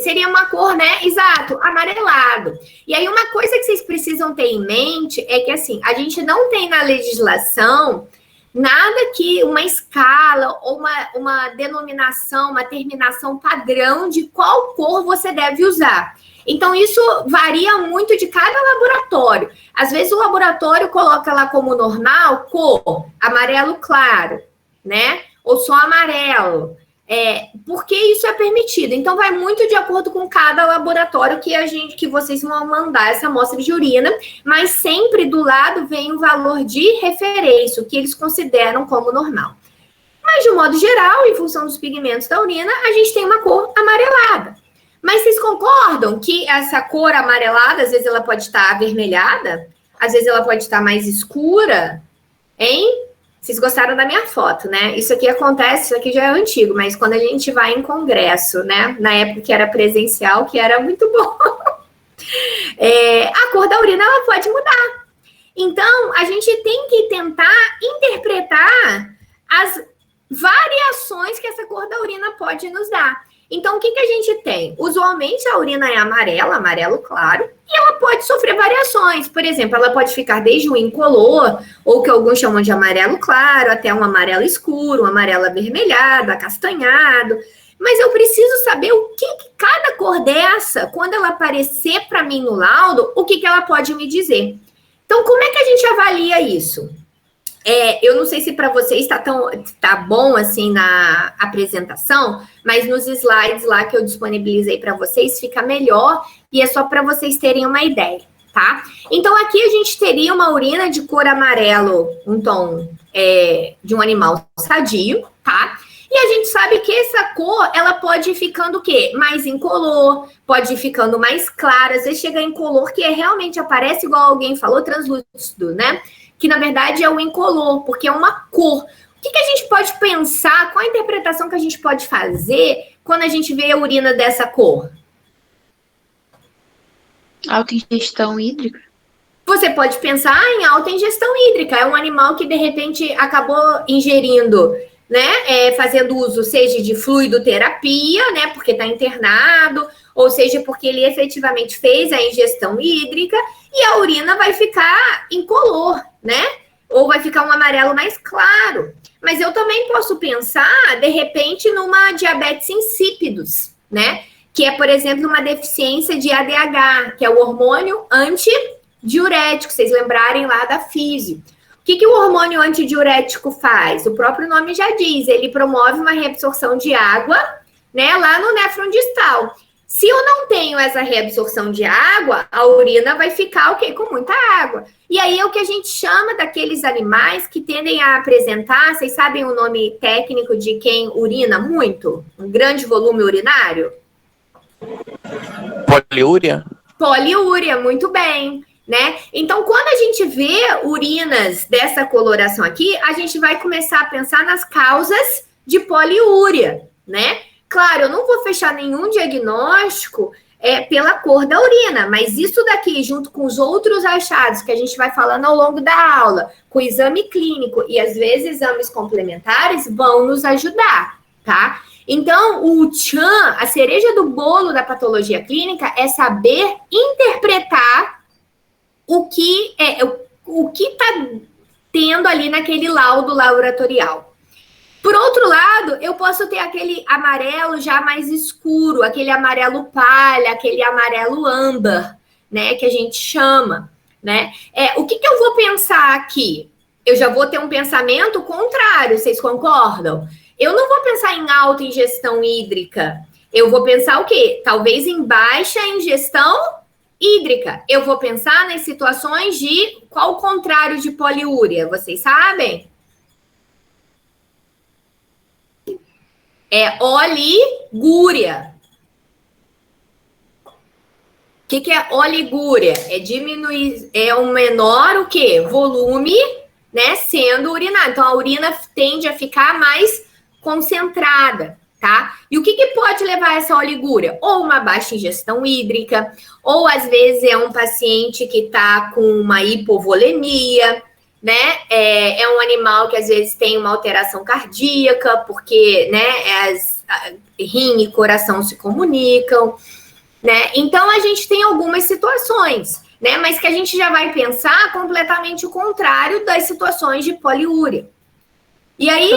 Seria uma cor, né? Exato, amarelado. E aí, uma coisa que vocês precisam ter em mente é que, assim, a gente não tem na legislação nada que uma escala ou uma denominação, uma terminação padrão de qual cor você deve usar. Então, isso varia muito de cada laboratório. Às vezes, o laboratório coloca lá como normal cor amarelo claro, né? Ou só amarelo. Porque isso é permitido. Então, vai muito de acordo com cada laboratório que vocês vão mandar essa amostra de urina, mas sempre do lado vem o valor de referência, o que eles consideram como normal. Mas, de um modo geral, em função dos pigmentos da urina, a gente tem uma cor amarelada. Mas vocês concordam que essa cor amarelada, às vezes ela pode estar avermelhada, às vezes ela pode estar mais escura, hein? Vocês gostaram da minha foto, né? Isso aqui acontece, isso aqui já é antigo, mas quando a gente vai em congresso, né? Na época que era presencial, que era muito bom. A cor da urina, ela pode mudar. Então, a gente tem que tentar interpretar as variações que essa cor da urina pode nos dar. Então, o que a gente tem? Usualmente, a urina é amarela, amarelo claro, e ela pode sofrer variações. Por exemplo, ela pode ficar desde o incolor, ou que alguns chamam de amarelo claro, até um amarelo escuro, um amarelo avermelhado, acastanhado. Mas eu preciso saber o que cada cor dessa, quando ela aparecer para mim no laudo, o que ela pode me dizer. Então, como é que a gente avalia isso? Eu não sei se para vocês tá bom assim na apresentação, mas nos slides lá que eu disponibilizei para vocês fica melhor e é só para vocês terem uma ideia, tá? Então aqui a gente teria uma urina de cor amarelo, um tom de um animal sadio, tá? E a gente sabe que essa cor, ela pode ir ficando o quê? Mais incolor, pode ir ficando mais clara, às vezes chega em color que realmente aparece igual alguém falou, translúcido, né? Que na verdade é o incolor, porque é uma cor. O que a gente pode pensar, qual a interpretação que a gente pode fazer quando a gente vê a urina dessa cor? Alta ingestão hídrica. Você pode pensar em alta ingestão hídrica, é um animal que de repente acabou ingerindo, né, fazendo uso, seja de fluidoterapia, né, porque está internado, ou seja, porque ele efetivamente fez a ingestão hídrica e a urina vai ficar incolor, né? Ou vai ficar um amarelo mais claro. Mas eu também posso pensar, de repente, numa diabetes insípidos, né? Que é, por exemplo, uma deficiência de ADH, que é o hormônio antidiurético, vocês lembrarem lá da físio. O que o hormônio antidiurético faz? O próprio nome já diz, ele promove uma reabsorção de água, né, lá no néfron distal. Se eu não tenho essa reabsorção de água, a urina vai ficar o quê? Com muita água. E aí é o que a gente chama daqueles animais que tendem a apresentar, vocês sabem o nome técnico de quem urina muito? Um grande volume urinário? Poliúria? Poliúria, muito bem, né? Então, quando a gente vê urinas dessa coloração aqui, a gente vai começar a pensar nas causas de poliúria, né? Claro, eu não vou fechar nenhum diagnóstico pela cor da urina, mas isso daqui, junto com os outros achados que a gente vai falando ao longo da aula, com o exame clínico e às vezes exames complementares, vão nos ajudar, tá? Então, o tchan, a cereja do bolo da patologia clínica, é saber interpretar o que está tendo ali naquele laudo laboratorial. Por outro lado, eu posso ter aquele amarelo já mais escuro, aquele amarelo palha, aquele amarelo âmbar, né, que a gente chama, né? O que eu vou pensar aqui? Eu já vou ter um pensamento contrário, vocês concordam? Eu não vou pensar em alta ingestão hídrica. Eu vou pensar o quê? Talvez em baixa ingestão hídrica. Eu vou pensar nas situações de qual o contrário de poliúria, vocês sabem? É oligúria. O que é oligúria? É diminuir, é um menor o quê? Volume, né, sendo urinado. Então, a urina tende a ficar mais concentrada, tá? E o que pode levar a essa oligúria? Ou uma baixa ingestão hídrica, ou às vezes é um paciente que está com uma hipovolemia, né? É um animal que às vezes tem uma alteração cardíaca, porque, né, rim e coração se comunicam, né? Então, a gente tem algumas situações, né? Mas que a gente já vai pensar completamente o contrário das situações de poliúria. E aí...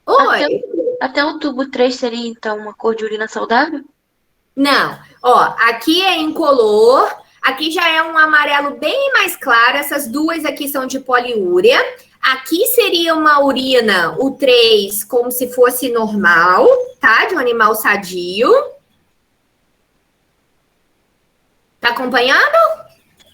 Oi? Até o tubo 3 seria, então, uma cor de urina saudável? Não. Ó, aqui é incolor, aqui já é um amarelo bem mais claro, essas duas aqui são de poliúria. Aqui seria uma urina, o 3, como se fosse normal, tá? De um animal sadio. Tá acompanhando?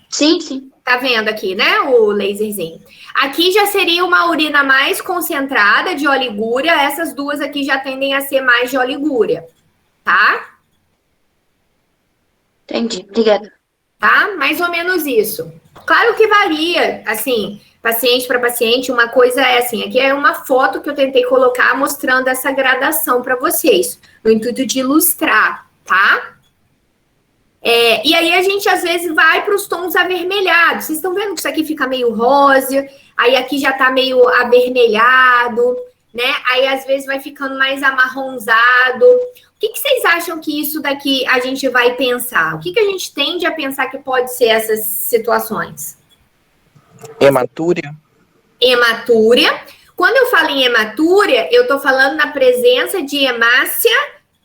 Sim, sim. Tá vendo aqui, né, o laserzinho. Aqui já seria uma urina mais concentrada de oligúria, essas duas aqui já tendem a ser mais de oligúria, tá? Entendi, obrigada. Tá? Mais ou menos isso. Claro que varia, assim, paciente para paciente, uma coisa é assim, aqui é uma foto que eu tentei colocar mostrando essa gradação para vocês, no intuito de ilustrar, tá? E aí a gente às vezes vai para os tons avermelhados. Vocês estão vendo que isso aqui fica meio rosa, aí aqui já tá meio avermelhado, né? Aí às vezes vai ficando mais amarronzado. O que vocês acham que isso daqui a gente vai pensar? O que a gente tende a pensar que pode ser essas situações? Hematúria. Hematúria. Quando eu falo em hematúria, eu tô falando na presença de hemácia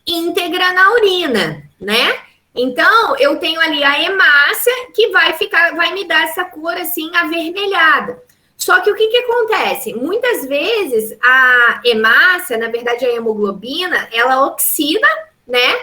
íntegra na urina, né? Então, eu tenho ali a hemácia que vai me dar essa cor assim avermelhada. Só que o que acontece? Muitas vezes a hemácia, na verdade a hemoglobina, ela oxida, né?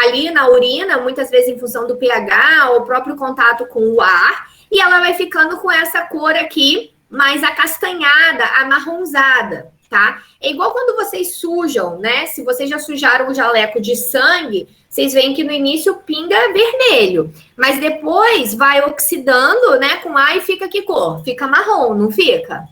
Ali na urina, muitas vezes em função do pH ou o próprio contato com o ar, e ela vai ficando com essa cor aqui mais acastanhada, amarronzada, tá? É igual quando vocês sujam, né? Se vocês já sujaram um jaleco de sangue, vocês veem que no início pinga vermelho, mas depois vai oxidando, né, com ar e fica que cor? Fica marrom, não fica?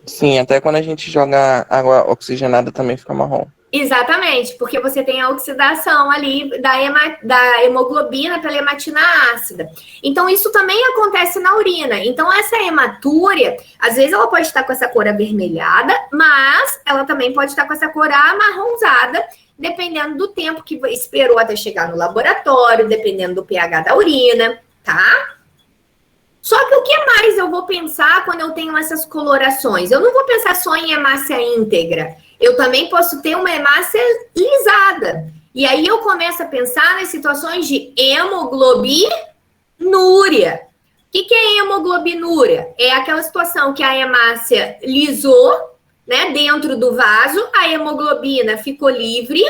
Sim, até quando a gente joga água oxigenada também fica marrom. Exatamente, porque você tem a oxidação ali da hemoglobina pela hematina ácida. Então, isso também acontece na urina. Então, essa hematúria, às vezes ela pode estar com essa cor avermelhada, mas ela também pode estar com essa cor amarronzada, dependendo do tempo que esperou até chegar no laboratório, dependendo do pH da urina, tá? Só que o que mais eu vou pensar quando eu tenho essas colorações? Eu não vou pensar só em hemácia íntegra. Eu também posso ter uma hemácia lisada. E aí eu começo a pensar nas situações de hemoglobinúria. O que é hemoglobinúria? É aquela situação que a hemácia lisou, né, dentro do vaso, a hemoglobina ficou livre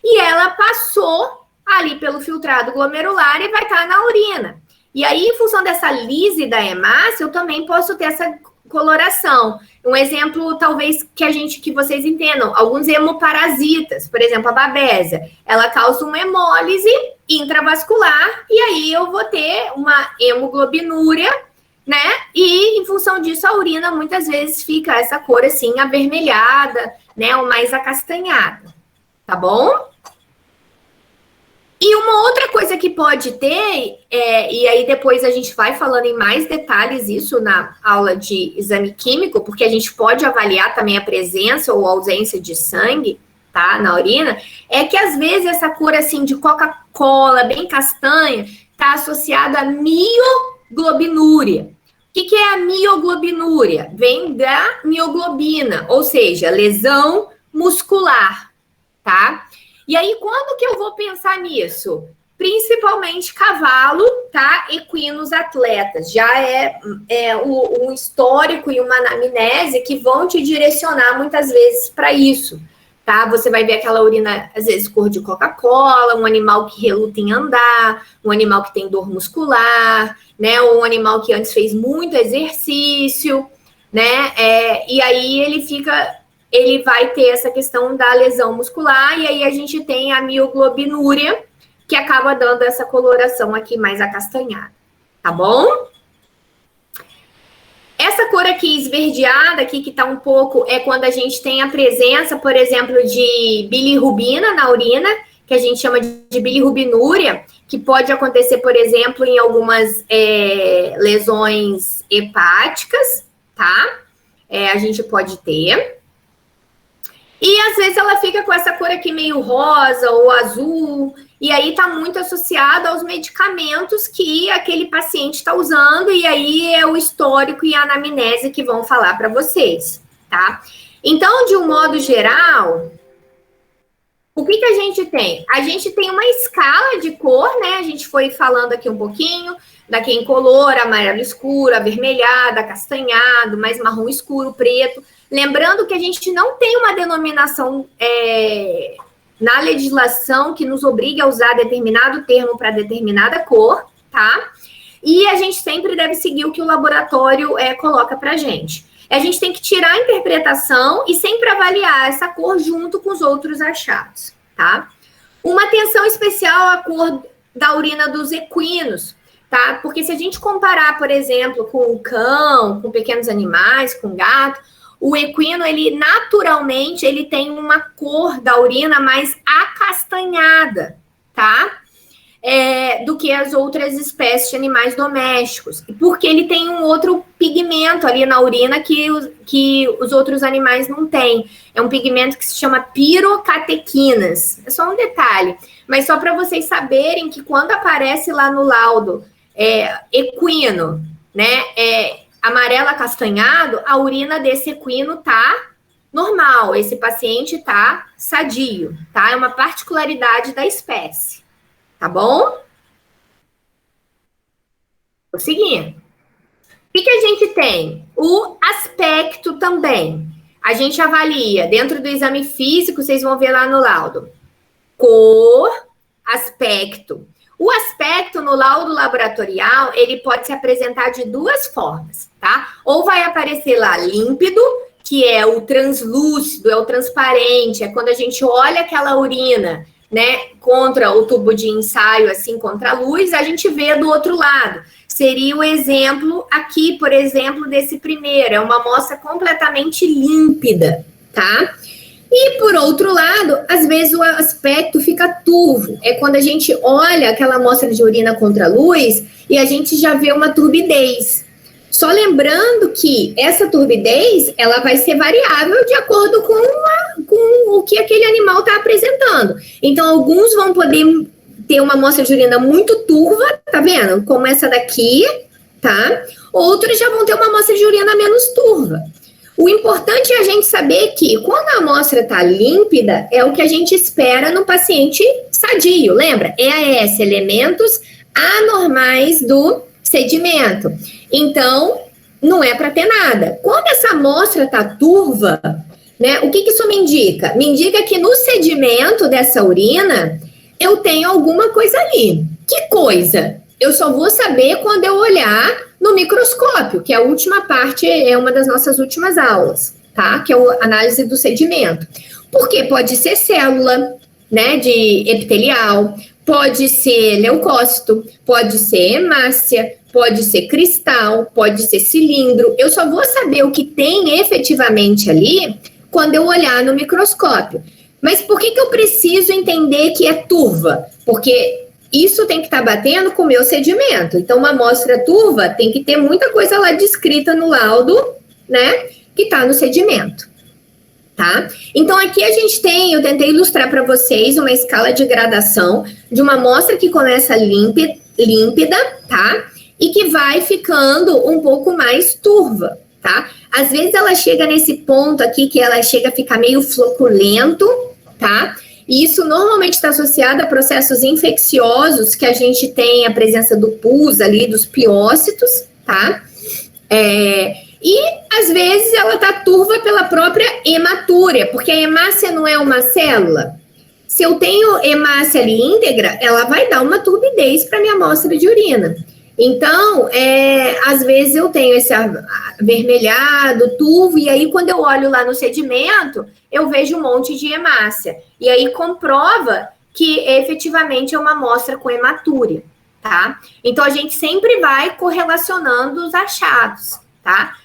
e ela passou ali pelo filtrado glomerular e vai estar na urina. E aí, em função dessa lise da hemácia, eu também posso ter essa coloração. Um exemplo, talvez, que vocês entendam, alguns hemoparasitas, por exemplo, a babésia, ela causa uma hemólise intravascular, e aí eu vou ter uma hemoglobinúria, né? E, em função disso, a urina, muitas vezes, fica essa cor, assim, avermelhada, né? Ou mais acastanhada. tá bom? E uma outra coisa que pode ter, e aí depois a gente vai falando em mais detalhes isso na aula de exame químico, porque a gente pode avaliar também a presença ou ausência de sangue, tá, na urina, é que às vezes essa cor assim de Coca-Cola, bem castanha, está associada a mioglobinúria. O que é a mioglobinúria? Vem da mioglobina, ou seja, lesão muscular, tá? E aí, quando que eu vou pensar nisso? Principalmente cavalo, tá? Equinos atletas. Já é um histórico e uma anamnese que vão te direcionar muitas vezes para isso, tá? Você vai ver aquela urina, às vezes, cor de Coca-Cola, um animal que reluta em andar, um animal que tem dor muscular, né? Ou um animal que antes fez muito exercício, né? E aí ele vai ter essa questão da lesão muscular, e aí a gente tem a mioglobinúria, que acaba dando essa coloração aqui mais acastanhada, tá bom? Essa cor aqui esverdeada, aqui que tá um pouco, é quando a gente tem a presença, por exemplo, de bilirrubina na urina, que a gente chama de bilirrubinúria, que pode acontecer, por exemplo, em algumas lesões hepáticas, tá? A gente pode ter. E às vezes ela fica com essa cor aqui meio rosa ou azul, e aí está muito associado aos medicamentos que aquele paciente está usando, e aí é o histórico e a anamnese que vão falar para vocês, tá? Então, de um modo geral, o que a gente tem? A gente tem uma escala de cor, né? A gente foi falando aqui um pouquinho, daqui incolor, amarelo escuro, avermelhado, acastanhado, mais marrom escuro, preto. Lembrando que a gente não tem uma denominação na legislação que nos obrigue a usar determinado termo para determinada cor, tá? E a gente sempre deve seguir o que o laboratório coloca para a gente. A gente tem que tirar a interpretação e sempre avaliar essa cor junto com os outros achados, tá? Uma atenção especial à cor da urina dos equinos, tá? Porque se a gente comparar, por exemplo, com o cão, com pequenos animais, com gato, o equino, ele naturalmente, ele tem uma cor da urina mais acastanhada, tá? Do que as outras espécies de animais domésticos. Porque ele tem um outro pigmento ali na urina que os outros animais não têm. É um pigmento que se chama pirocatequinas. É só um detalhe. Mas só para vocês saberem que quando aparece lá no laudo equino, né, amarelo acastanhado, a urina desse equino tá normal, esse paciente tá sadio, tá? É uma particularidade da espécie, tá bom? Vou seguindo. O que a gente tem? O aspecto também. A gente avalia, dentro do exame físico, vocês vão ver lá no laudo, cor, aspecto. O aspecto no laudo laboratorial, ele pode se apresentar de duas formas, tá? Ou vai aparecer lá límpido, que é o translúcido, é o transparente, é quando a gente olha aquela urina, né, contra o tubo de ensaio, assim, contra a luz, a gente vê do outro lado. Seria o exemplo aqui, por exemplo, desse primeiro, é uma amostra completamente límpida, tá? E, por outro lado, às vezes o aspecto fica turvo. É quando a gente olha aquela amostra de urina contra a luz e a gente já vê uma turbidez. Só lembrando que essa turbidez, ela vai ser variável de acordo com o que aquele animal está apresentando. Então, alguns vão poder ter uma amostra de urina muito turva, tá vendo? Como essa daqui, tá? Outros já vão ter uma amostra de urina menos turva. O importante é a gente saber que quando a amostra está límpida, é o que a gente espera no paciente sadio. Lembra? EAS, elementos anormais do sedimento. Então, não é para ter nada. Quando essa amostra está turva, né, o que isso me indica? Me indica que no sedimento dessa urina, eu tenho alguma coisa ali. Que coisa? Eu só vou saber quando eu olhar no microscópio, que é a última parte, é uma das nossas últimas aulas, tá? Que é a análise do sedimento. Porque pode ser célula, né, de epitelial, pode ser leucócito, pode ser hemácia, pode ser cristal, pode ser cilindro. Eu só vou saber o que tem efetivamente ali quando eu olhar no microscópio. Mas por que eu preciso entender que é turva? Porque isso tem que estar batendo com o meu sedimento. Então, uma amostra turva tem que ter muita coisa lá descrita no laudo, né? Que está no sedimento, tá? Então, aqui a gente tem, eu tentei ilustrar para vocês uma escala de gradação de uma amostra que começa límpida, tá? E que vai ficando um pouco mais turva, tá? Às vezes ela chega nesse ponto aqui que ela chega a ficar meio floculento, tá? E isso normalmente está associado a processos infecciosos que a gente tem a presença do pus ali, dos piócitos, tá? E às vezes ela tá turva pela própria hematúria, porque a hemácia não é uma célula. Se eu tenho hemácia ali íntegra, ela vai dar uma turbidez para minha amostra de urina. Então, às vezes eu tenho esse avermelhado, turvo, e aí quando eu olho lá no sedimento, eu vejo um monte de hemácia. E aí comprova que efetivamente é uma amostra com hematúria, tá? Então, a gente sempre vai correlacionando os achados, tá?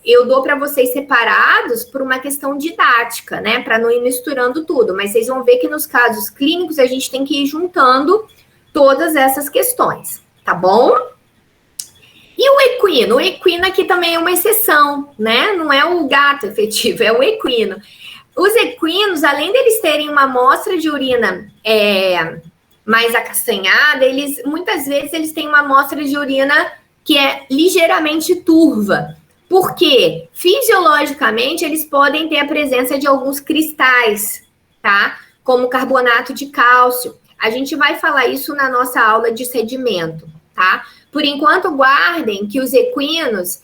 Eu dou para vocês separados por uma questão didática, né? Para não ir misturando tudo, mas vocês vão ver que nos casos clínicos a gente tem que ir juntando todas essas questões. Tá bom? E o equino? O equino aqui também é uma exceção, né? Não é o gato efetivo, é o equino. Os equinos, além deles terem uma amostra de urina mais acastanhada, muitas vezes eles têm uma amostra de urina que é ligeiramente turva. Por quê? Fisiologicamente, eles podem ter a presença de alguns cristais, tá? Como carbonato de cálcio. A gente vai falar isso na nossa aula de sedimento, tá? Por enquanto, guardem que os equinos,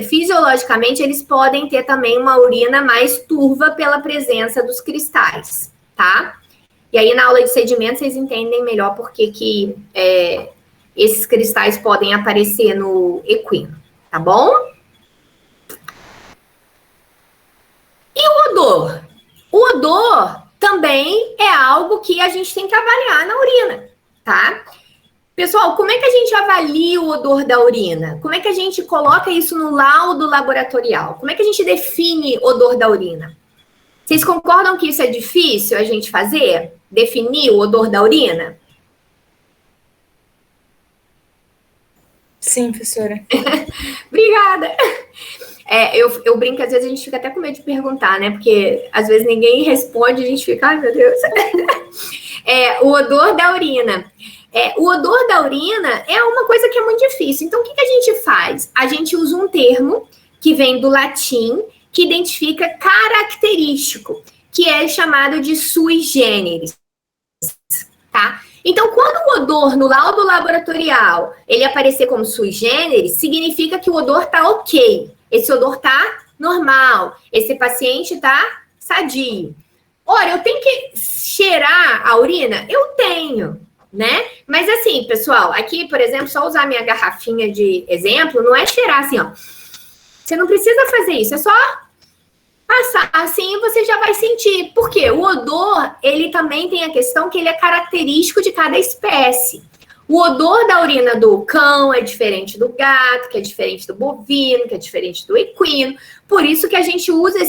fisiologicamente, eles podem ter também uma urina mais turva pela presença dos cristais, tá? E aí, na aula de sedimento, vocês entendem melhor por que esses cristais podem aparecer no equino, tá bom? E o odor? O odor também é algo que a gente tem que avaliar na urina, tá? Pessoal, como é que a gente avalia o odor da urina? Como é que a gente coloca isso no laudo laboratorial? Como é que a gente define odor da urina? Vocês concordam que isso é difícil a gente fazer? Definir o odor da urina? Sim, professora. Obrigada. Eu brinco, às vezes a gente fica até com medo de perguntar, né? Porque às vezes ninguém responde, a gente fica, ai meu Deus. O odor da urina. O odor da urina é uma coisa que é muito difícil. Então, o que a gente faz? A gente usa um termo que vem do latim, que identifica característico, que é chamado de sui generis, tá? Então, quando o odor no laudo laboratorial, ele aparecer como sui generis, significa que o odor tá ok. Esse odor tá normal. Esse paciente tá sadio. Ora, eu tenho que cheirar a urina? Eu tenho, né? Mas assim, pessoal, aqui, por exemplo, só usar minha garrafinha de exemplo, não é cheirar assim, ó. Você não precisa fazer isso, é só passar assim, você já vai sentir. Por quê? O odor, ele também tem a questão que ele é característico de cada espécie. O odor da urina do cão é diferente do gato, que é diferente do bovino, que é diferente do equino. Por isso que a gente usa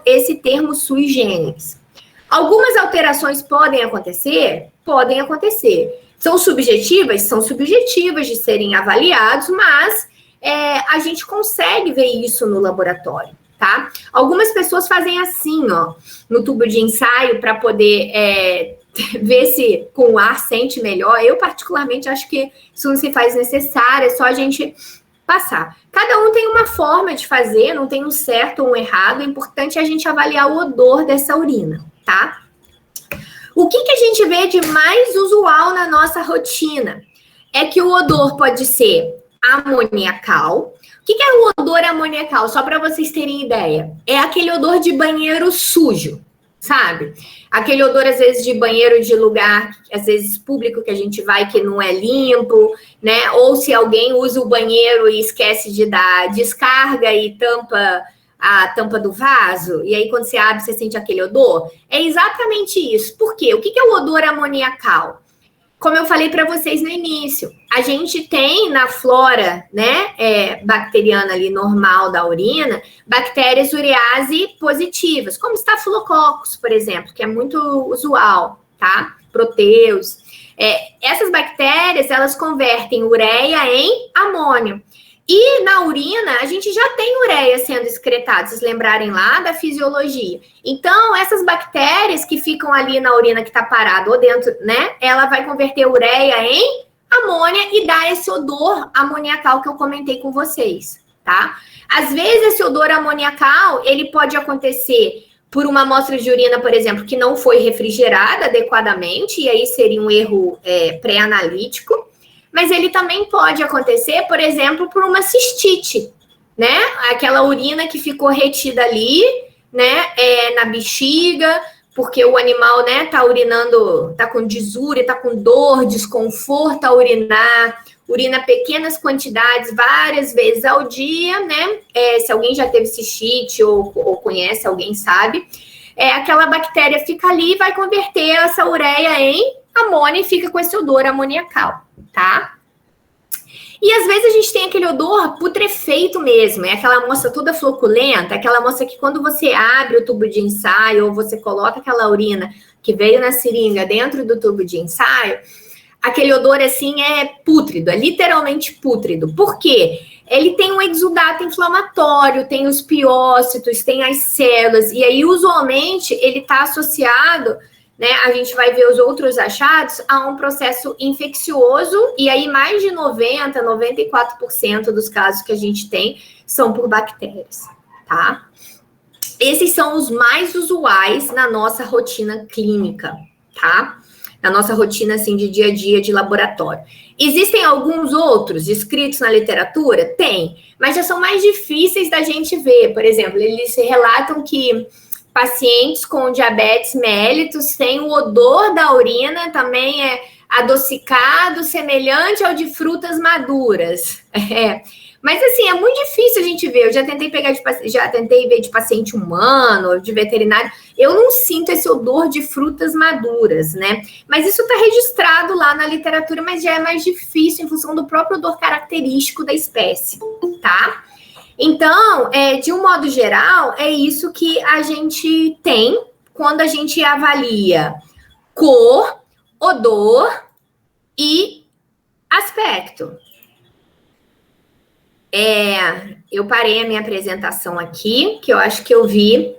esse termo sui generis. Algumas alterações podem acontecer? Podem acontecer. São subjetivas? São subjetivas de serem avaliados, mas a gente consegue ver isso no laboratório, tá? Algumas pessoas fazem assim, ó, no tubo de ensaio para poder ver se com o ar sente melhor. Eu, particularmente, acho que isso não se faz necessário, é só a gente passar. Cada um tem uma forma de fazer, não tem um certo ou um errado, é importante a gente avaliar o odor dessa urina, tá? O que a gente vê de mais usual na nossa rotina? É que o odor pode ser amoniacal. O que é o odor amoniacal? Só para vocês terem ideia. É aquele odor de banheiro sujo, sabe? Aquele odor, às vezes, de banheiro de lugar, às vezes, público que a gente vai que não é limpo, né? Ou se alguém usa o banheiro e esquece de dar descarga e tampa a tampa do vaso, e aí quando você abre, você sente aquele odor. É exatamente isso. Por quê? O que é o odor amoniacal? como eu falei para vocês no início, a gente tem na flora, né, bacteriana ali normal da urina, bactérias urease positivas, como Staphylococcus, por exemplo, que é muito usual, tá? Proteus. Essas bactérias, elas convertem ureia em amônio. E na urina, a gente já tem ureia sendo excretada, vocês lembrarem lá da fisiologia. Então, essas bactérias que ficam ali na urina que está parada ou dentro, né? Ela vai converter ureia em amônia e dar esse odor amoniacal que eu comentei com vocês, tá? Às vezes, esse odor amoniacal, ele pode acontecer por uma amostra de urina, por exemplo, que não foi refrigerada adequadamente, e aí seria um erro pré-analítico. Mas ele também pode acontecer, por exemplo, por uma cistite, né? Aquela urina que ficou retida ali, né? Na bexiga, porque o animal, né? Tá urinando, tá com desúria, tá com dor, desconforto a urinar, urina pequenas quantidades, várias vezes ao dia, né? Se alguém já teve cistite ou conhece, alguém sabe. Aquela bactéria fica ali e vai converter essa ureia em amônia e fica com esse odor amoniacal, tá? E às vezes a gente tem aquele odor putrefeito mesmo, é aquela amostra toda floculenta, aquela amostra que quando você abre o tubo de ensaio ou você coloca aquela urina que veio na seringa dentro do tubo de ensaio, aquele odor assim é pútrido, é literalmente pútrido. Por quê? Ele tem um exudato inflamatório, tem os piócitos, tem as células, e aí usualmente ele está associado, né, a gente vai ver os outros achados, a um processo infeccioso, e aí mais de 94% dos casos que a gente tem são por bactérias, tá? Esses são os mais usuais na nossa rotina clínica, tá? Na nossa rotina, assim, de dia a dia de laboratório. Existem alguns outros descritos na literatura? Tem, mas já são mais difíceis da gente ver. Por exemplo, eles relatam que pacientes com diabetes mellitus têm o odor da urina também adocicado, semelhante ao de frutas maduras. Mas, assim, é muito difícil a gente ver. Eu já tentei ver de paciente humano, de veterinário. Eu não sinto esse odor de frutas maduras, né? Mas isso está registrado lá na literatura, mas já é mais difícil em função do próprio odor característico da espécie, tá? Então, de um modo geral, é isso que a gente tem quando a gente avalia cor, odor e aspecto. Eu parei a minha apresentação aqui, que eu acho que eu vi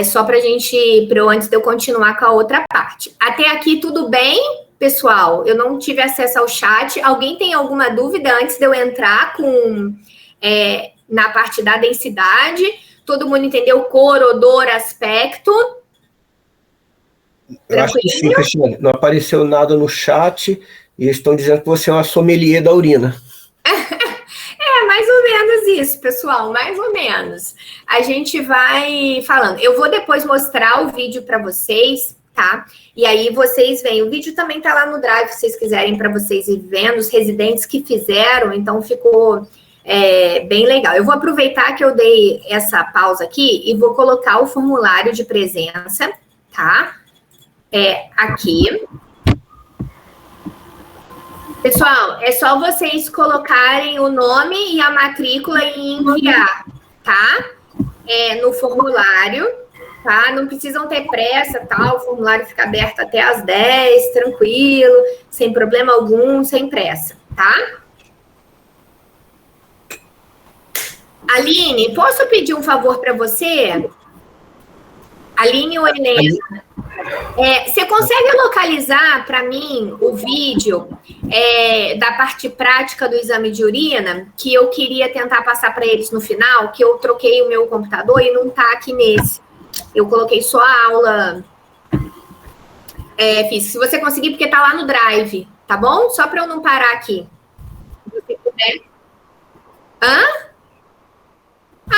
só para antes de eu continuar com a outra parte. Até aqui tudo bem, pessoal? Eu não tive acesso ao chat. Alguém tem alguma dúvida antes de eu entrar na parte da densidade? Todo mundo entendeu cor, odor, aspecto? Eu acho que sim, Cristiane. Não apareceu nada no chat e estão dizendo que você é uma sommelier da urina. Mais ou menos isso, pessoal, mais ou menos. A gente vai falando. Eu vou depois mostrar o vídeo para vocês, tá? E aí vocês veem. O vídeo também tá lá no Drive, se vocês quiserem, para vocês ir vendo os residentes que fizeram. Então, ficou bem legal. Eu vou aproveitar que eu dei essa pausa aqui e vou colocar o formulário de presença, tá? Aqui. Pessoal, é só vocês colocarem o nome e a matrícula e enviar, tá? No formulário, tá? Não precisam ter pressa, tá? O formulário fica aberto até às 10, tranquilo, sem problema algum, sem pressa, tá? Aline, posso pedir um favor para você? Aline ou Helena? Você consegue localizar para mim o vídeo da parte prática do exame de urina, que eu queria tentar passar para eles no final, que eu troquei o meu computador e não está aqui nesse. Eu coloquei só a aula física. Se você conseguir, porque está lá no Drive, tá bom? Só para eu não parar aqui. Se você puder.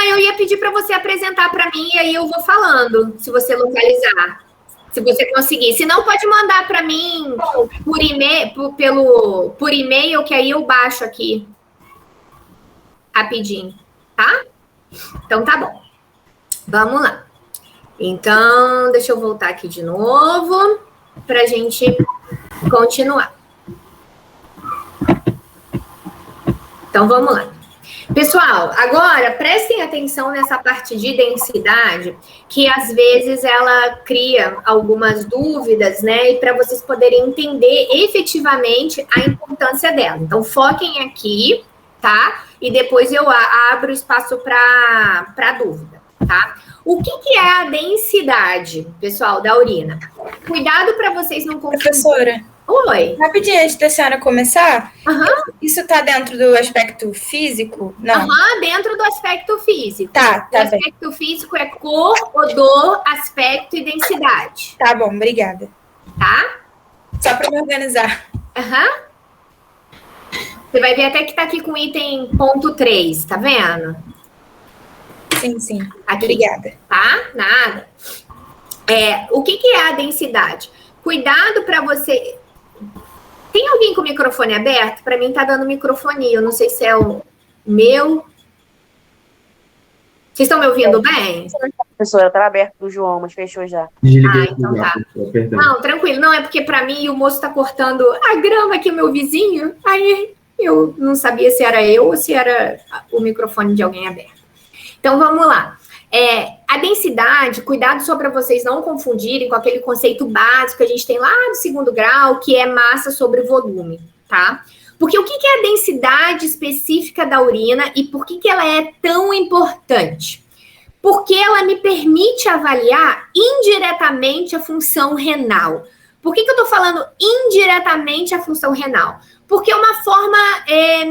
Eu ia pedir para você apresentar para mim e aí eu vou falando, se você localizar. Se você conseguir. Se não, pode mandar para mim por e-mail, que aí eu baixo aqui rapidinho, tá? Então, tá bom. Vamos lá. Então, deixa eu voltar aqui de novo para a gente continuar. Então, vamos lá. Pessoal, agora prestem atenção nessa parte de densidade, que às vezes ela cria algumas dúvidas, né? E para vocês poderem entender efetivamente a importância dela. Então, foquem aqui, tá? E depois eu abro espaço para dúvida, tá? O que é a densidade, pessoal, da urina? Cuidado para vocês não confundirem. Professora. Oi. Rapidinho, antes da senhora começar, isso está dentro do aspecto físico? Não. Dentro do aspecto físico. Tá o aspecto físico é cor, odor, aspecto e densidade. Tá bom, obrigada. Tá? Só para me organizar. Você vai ver até que tá aqui com o item ponto 3, tá vendo? Sim. Aqui. Obrigada. Tá? Nada. O que é a densidade? Cuidado para você... Tem alguém com o microfone aberto? Para mim tá dando microfonia. Eu não sei se é o meu. Vocês estão me ouvindo bem? Professora, tá aberto do João, mas fechou já. Então tá. Não, tranquilo. Não, é porque para mim o moço tá cortando a grama aqui, o meu vizinho. Aí eu não sabia se era eu ou se era o microfone de alguém aberto. Então vamos lá. A densidade, cuidado só para vocês não confundirem com aquele conceito básico que a gente tem lá no 2º grau, que é massa sobre volume, tá? Porque o que é a densidade específica da urina e por que ela é tão importante? Porque ela me permite avaliar indiretamente a função renal. Por que eu estou falando indiretamente a função renal? Porque é uma forma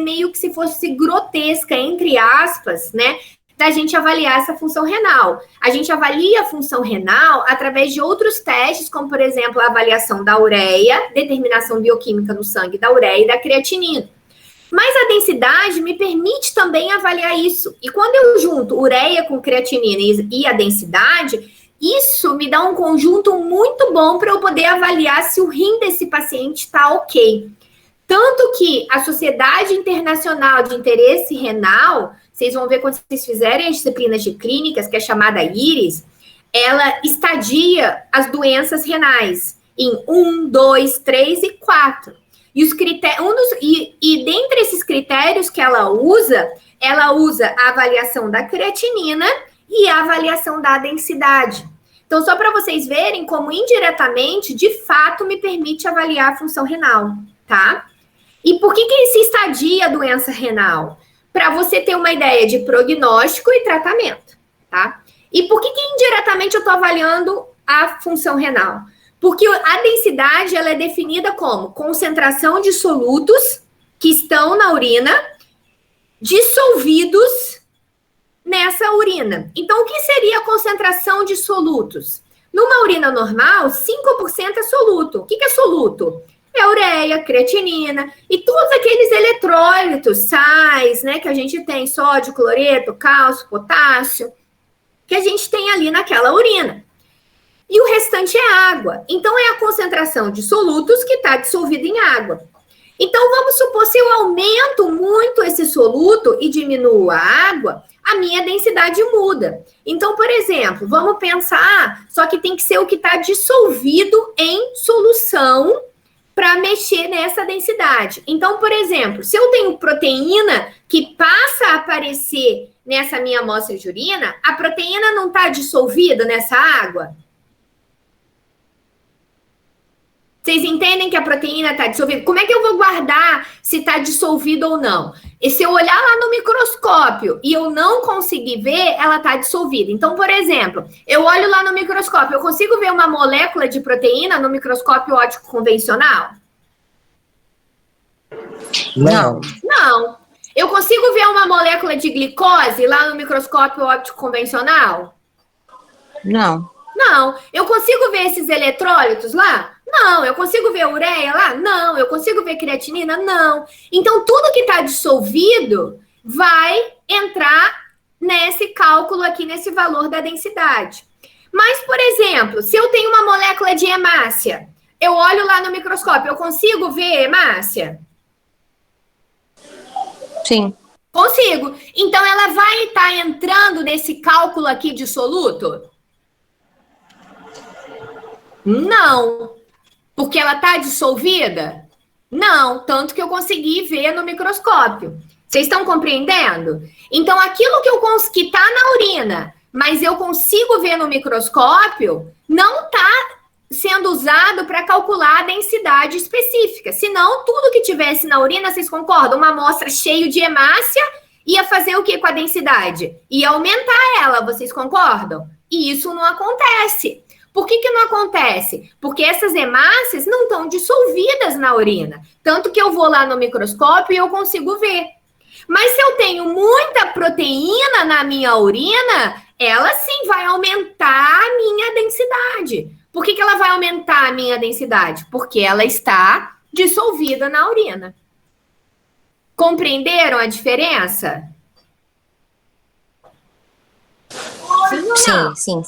meio que se fosse grotesca, entre aspas, né? Da gente avaliar essa função renal. A gente avalia a função renal através de outros testes, como, por exemplo, a avaliação da ureia, determinação bioquímica no sangue da ureia e da creatinina. Mas a densidade me permite também avaliar isso. E quando eu junto ureia com creatinina e a densidade, isso me dá um conjunto muito bom para eu poder avaliar se o rim desse paciente está ok. Tanto que a Sociedade Internacional de Interesse Renal, vocês vão ver quando vocês fizerem as disciplinas de clínicas, que é chamada IRIS, ela estadia as doenças renais em 1, 2, 3 e 4. E os critérios, e dentre esses critérios que ela usa a avaliação da creatinina e a avaliação da densidade. Então, só para vocês verem como indiretamente, de fato, me permite avaliar a função renal, tá? E por que se estadia a doença renal? Para você ter uma ideia de prognóstico e tratamento, tá? E por que indiretamente eu estou avaliando a função renal? Porque a densidade, ela é definida como concentração de solutos que estão na urina dissolvidos nessa urina. Então, o que seria a concentração de solutos? Numa urina normal, 5% é soluto. O que é soluto? É ureia, creatinina e todos aqueles eletrólitos, sais, né, que a gente tem, sódio, cloreto, cálcio, potássio, que a gente tem ali naquela urina. E o restante é água. Então, é a concentração de solutos que está dissolvida em água. Então, vamos supor, se eu aumento muito esse soluto e diminuo a água, a minha densidade muda. Então, por exemplo, vamos pensar, só que tem que ser o que está dissolvido em solução para mexer nessa densidade. Então, por exemplo, se eu tenho proteína que passa a aparecer nessa minha amostra de urina, a proteína não está dissolvida nessa água? Vocês entendem que a proteína está dissolvida? Como é que eu vou guardar se está dissolvida ou não? E se eu olhar lá no microscópio e eu não conseguir ver, ela está dissolvida. Então, por exemplo, eu olho lá no microscópio, eu consigo ver uma molécula de proteína no microscópio óptico convencional? Não. Não. Eu consigo ver uma molécula de glicose lá no microscópio óptico convencional? Não. Não. Eu consigo ver esses eletrólitos lá? Não. Eu consigo ver ureia lá? Não. Eu consigo ver creatinina? Não. Então, tudo que está dissolvido vai entrar nesse cálculo aqui, nesse valor da densidade. Mas, por exemplo, se eu tenho uma molécula de hemácia, eu olho lá no microscópio, eu consigo ver hemácia? Sim. Consigo. Então, ela vai estar entrando nesse cálculo aqui de soluto? Não. Porque ela está dissolvida? Não, tanto que eu consegui ver no microscópio. Vocês estão compreendendo? Então, aquilo que está na urina, mas eu consigo ver no microscópio, não está sendo usado para calcular a densidade específica. Senão, tudo que tivesse na urina, vocês concordam? Uma amostra cheia de hemácia ia fazer o que com a densidade? Ia aumentar ela, vocês concordam? E isso não acontece. Por que não acontece? Porque essas hemácias não estão dissolvidas na urina. Tanto que eu vou lá no microscópio e eu consigo ver. Mas se eu tenho muita proteína na minha urina, ela sim vai aumentar a minha densidade. Por que ela vai aumentar a minha densidade? Porque ela está dissolvida na urina. Compreenderam a diferença? Sim ou não? Sim.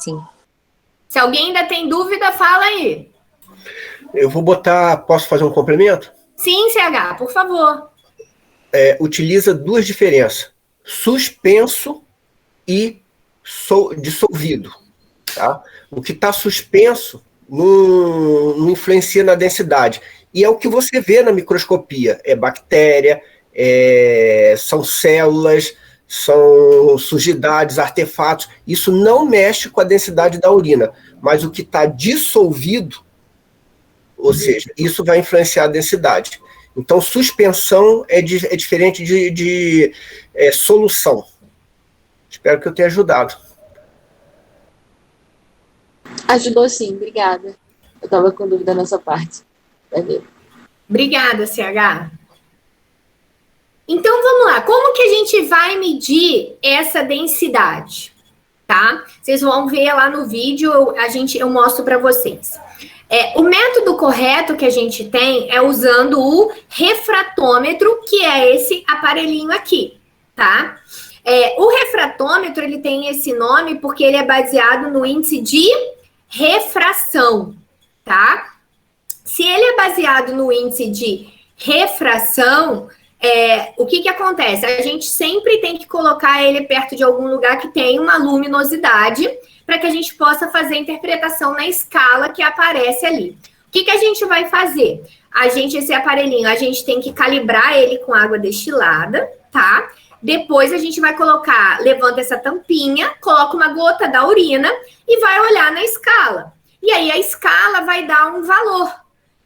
Se alguém ainda tem dúvida, fala aí. Eu vou botar... Posso fazer um complemento? Sim, CH, por favor. Utiliza duas diferenças. Suspenso e dissolvido. Tá? O que está suspenso não influencia na densidade. E é o que você vê na microscopia. É bactéria, são células, são sujidades, artefatos. Isso não mexe com a densidade da urina. Mas o que está dissolvido, ou seja, isso vai influenciar a densidade. Então, suspensão é diferente de solução. Espero que eu tenha ajudado. Ajudou sim, obrigada. Eu estava com dúvida nessa parte. Obrigada, CH. Então, vamos lá. Como que a gente vai medir essa densidade? Tá? Vocês vão ver lá no vídeo, eu mostro para vocês. O método correto que a gente tem é usando o refratômetro, que é esse aparelhinho aqui, tá? O refratômetro, ele tem esse nome porque ele é baseado no índice de refração, tá? Se ele é baseado no índice de refração, o que acontece? A gente sempre tem que colocar ele perto de algum lugar que tem uma luminosidade para que a gente possa fazer a interpretação na escala que aparece ali. O que a gente vai fazer? Esse aparelhinho, a gente tem que calibrar ele com água destilada, tá? Depois a gente vai colocar, levanta essa tampinha, coloca uma gota da urina e vai olhar na escala. E aí a escala vai dar um valor.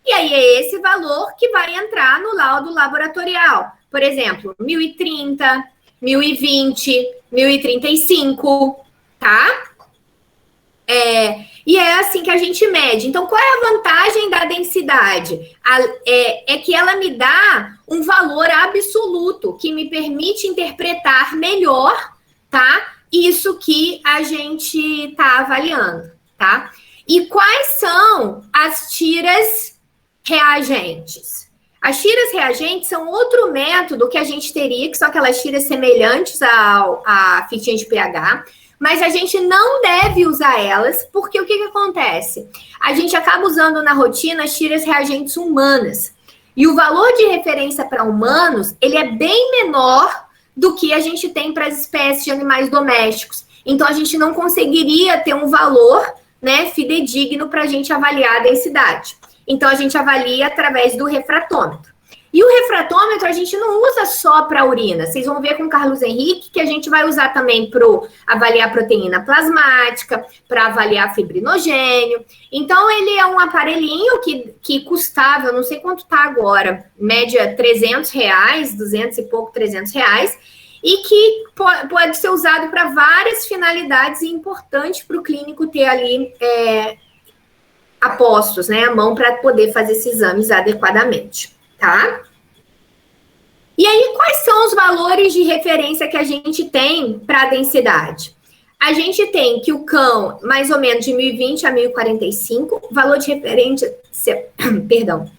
E aí é esse valor que vai entrar no laudo laboratorial. Por exemplo, 1030, 1020, 1035, tá? E é assim que a gente mede. Então, qual é a vantagem da densidade? É que ela me dá um valor absoluto, que me permite interpretar melhor, tá? Isso que a gente está avaliando, tá? E quais são as tiras reagentes? As tiras reagentes são outro método que a gente teria, que são aquelas tiras semelhantes à fitinha de pH, mas a gente não deve usar elas, porque o que acontece? A gente acaba usando na rotina as tiras reagentes humanas. E o valor de referência para humanos, ele é bem menor do que a gente tem para as espécies de animais domésticos. Então, a gente não conseguiria ter um valor, né, fidedigno para a gente avaliar a densidade. Então, a gente avalia através do refratômetro. E o refratômetro a gente não usa só para urina. Vocês vão ver com o Carlos Henrique que a gente vai usar também para avaliar proteína plasmática, para avaliar fibrinogênio. Então, ele é um aparelhinho que custava, eu não sei quanto está agora, média R$300, 200 e pouco, R$300, e que pode ser usado para várias finalidades e importante para o clínico ter ali apostos, né, a mão para poder fazer esses exames adequadamente. Tá? E aí, quais são os valores de referência que a gente tem para a densidade? A gente tem que o cão, mais ou menos de 1020 a 1045, valor de referência, perdão,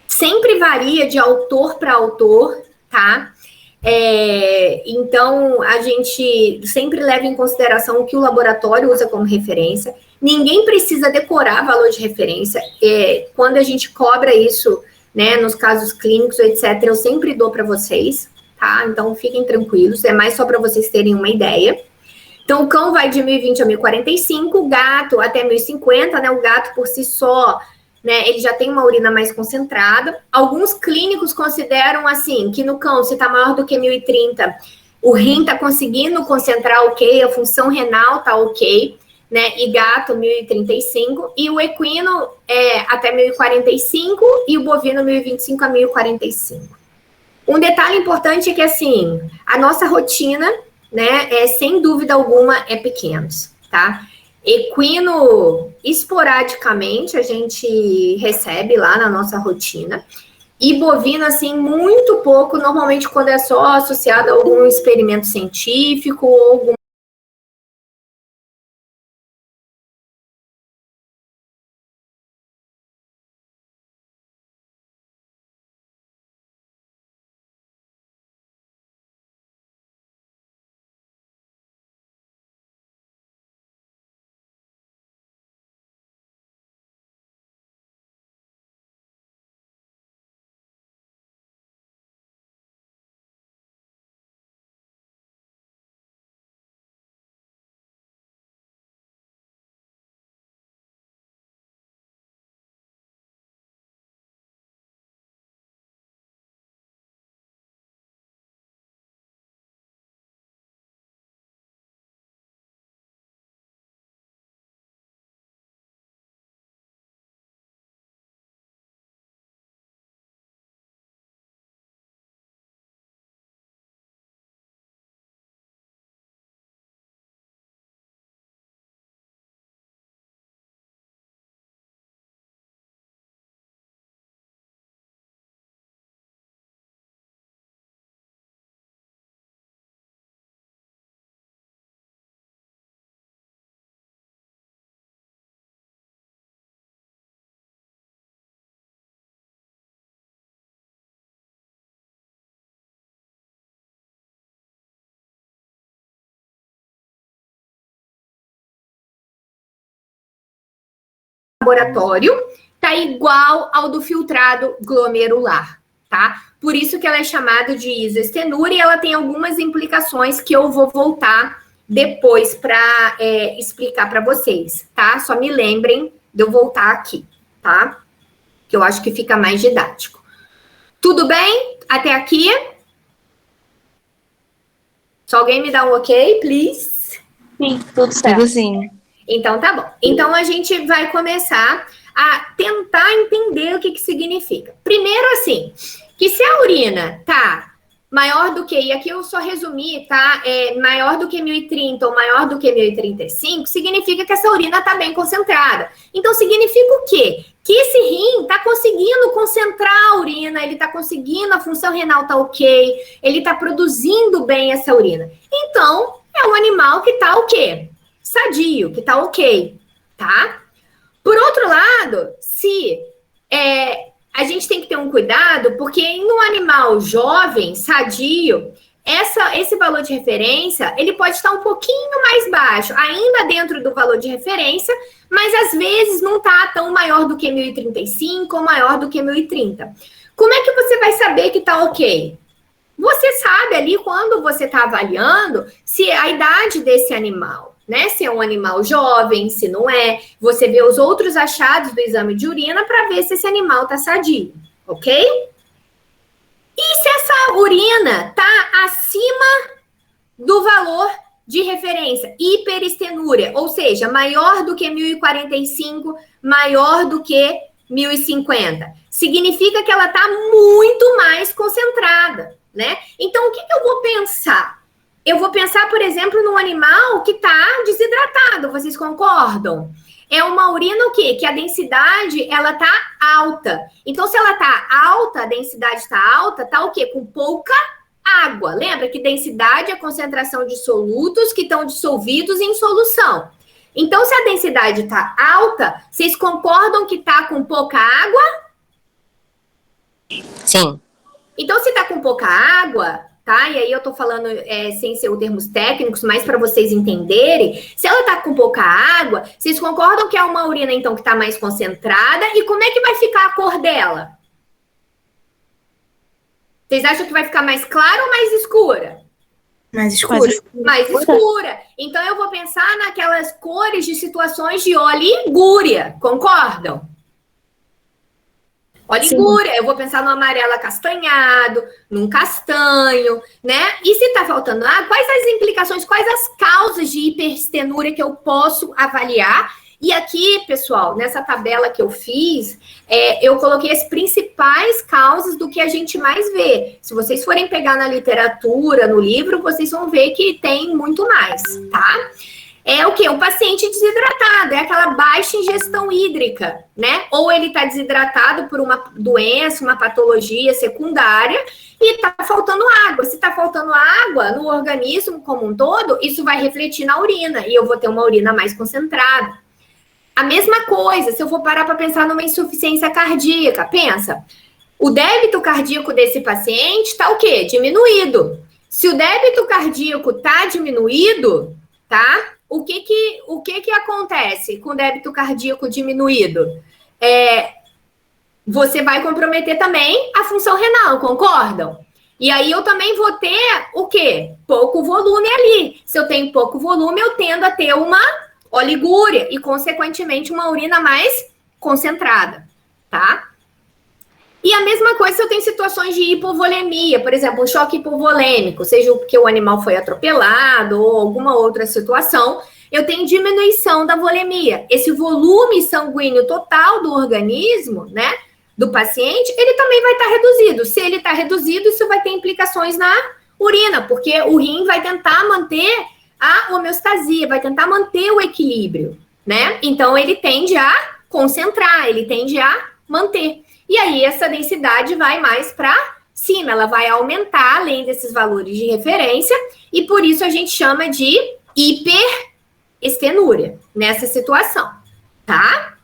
sempre varia de autor para autor, tá? Então, a gente sempre leva em consideração o que o laboratório usa como referência. Ninguém precisa decorar valor de referência. Quando a gente cobra isso, né, nos casos clínicos, etc., eu sempre dou para vocês, tá? Então, fiquem tranquilos, é mais só para vocês terem uma ideia. Então, o cão vai de 1020 a 1045, o gato até 1050, né? O gato por si só né, ele já tem uma urina mais concentrada. Alguns clínicos consideram, assim, que no cão, se está maior do que 1030, o rim está conseguindo concentrar ok, a função renal está ok, né, e gato 1035, e o equino até 1045, e o bovino 1025 a 1045. Um detalhe importante é que, assim, a nossa rotina, né, sem dúvida alguma, é pequenos, tá? Equino, esporadicamente, a gente recebe lá na nossa rotina. E bovino, assim, muito pouco, normalmente quando é só associado a algum experimento científico ou algum laboratório, tá igual ao do filtrado glomerular, tá? Por isso que ela é chamada de isoestenúria e ela tem algumas implicações que eu vou voltar depois para explicar para vocês, tá? Só me lembrem de eu voltar aqui, tá? Que eu acho que fica mais didático. Tudo bem? Até aqui? Só alguém me dá um ok, please? Sim, tudo certo. Tudo sim. Então, tá bom. Então, a gente vai começar a tentar entender o que significa. Primeiro, assim, que se a urina tá maior do que, e aqui eu só resumi, tá? Maior do que 1030 ou maior do que 1035, significa que essa urina tá bem concentrada. Então, significa o quê? Que esse rim tá conseguindo concentrar a urina, ele tá conseguindo, a função renal tá ok, ele tá produzindo bem essa urina. Então, é um animal que tá o quê? Sadio, que tá ok, tá? Por outro lado, se a gente tem que ter um cuidado, porque em um animal jovem, sadio, esse valor de referência, ele pode estar um pouquinho mais baixo, ainda dentro do valor de referência, mas às vezes não tá tão maior do que 1035 ou maior do que 1030. Como é que você vai saber que tá ok? Você sabe ali, quando você está avaliando, se a idade desse animal, né? Se é um animal jovem, se não é. Você vê os outros achados do exame de urina para ver se esse animal está sadio, ok? E se essa urina está acima do valor de referência, hiperestenúria, ou seja, maior do que 1045, maior do que 1050, significa que ela está muito mais concentrada, né? Então, o que eu vou pensar? Eu vou pensar, por exemplo, num animal que está desidratado, vocês concordam? É uma urina o quê? Que a densidade, ela tá alta. Então, se ela tá alta, a densidade tá alta, tá o quê? Com pouca água. Lembra que densidade é a concentração de solutos que estão dissolvidos em solução. Então, se a densidade tá alta, vocês concordam que tá com pouca água? Sim. Então, se tá com pouca água, tá? E aí eu tô falando sem ser os termos técnicos, mas para vocês entenderem, se ela tá com pouca água, vocês concordam que é uma urina, então, que tá mais concentrada? E como é que vai ficar a cor dela? Vocês acham que vai ficar mais clara ou mais escura? Mais escura. Mais escura. Então, eu vou pensar naquelas cores de situações de oligúria, concordam? Oligúria, eu vou pensar no amarelo acastanhado, num castanho, né? E se tá faltando água, quais as implicações, quais as causas de hiperestenúria que eu posso avaliar? E aqui, pessoal, nessa tabela que eu fiz, eu coloquei as principais causas do que a gente mais vê. Se vocês forem pegar na literatura, no livro, vocês vão ver que tem muito mais, tá? É o quê? Um paciente desidratado, é aquela baixa ingestão hídrica, né? Ou ele está desidratado por uma doença, uma patologia secundária e está faltando água. Se está faltando água no organismo como um todo, isso vai refletir na urina e eu vou ter uma urina mais concentrada. A mesma coisa, se eu for parar para pensar numa insuficiência cardíaca, pensa, o débito cardíaco desse paciente está o quê? Diminuído. Se o débito cardíaco está diminuído, tá? O que acontece com o débito cardíaco diminuído? Você vai comprometer também a função renal, concordam? E aí eu também vou ter o quê? Pouco volume ali. Se eu tenho pouco volume, eu tendo a ter uma oligúria e, consequentemente, uma urina mais concentrada, tá? E a mesma coisa se eu tenho situações de hipovolemia, por exemplo, um choque hipovolêmico, seja porque o animal foi atropelado ou alguma outra situação, eu tenho diminuição da volemia. Esse volume sanguíneo total do organismo, né, do paciente, ele também vai estar reduzido. Se ele está reduzido, isso vai ter implicações na urina, porque o rim vai tentar manter a homeostasia, vai tentar manter o equilíbrio, né? Então, ele tende a concentrar, ele tende a manter. E aí, essa densidade vai mais para cima, ela vai aumentar além desses valores de referência, e por isso a gente chama de hiperestenúria nessa situação, tá?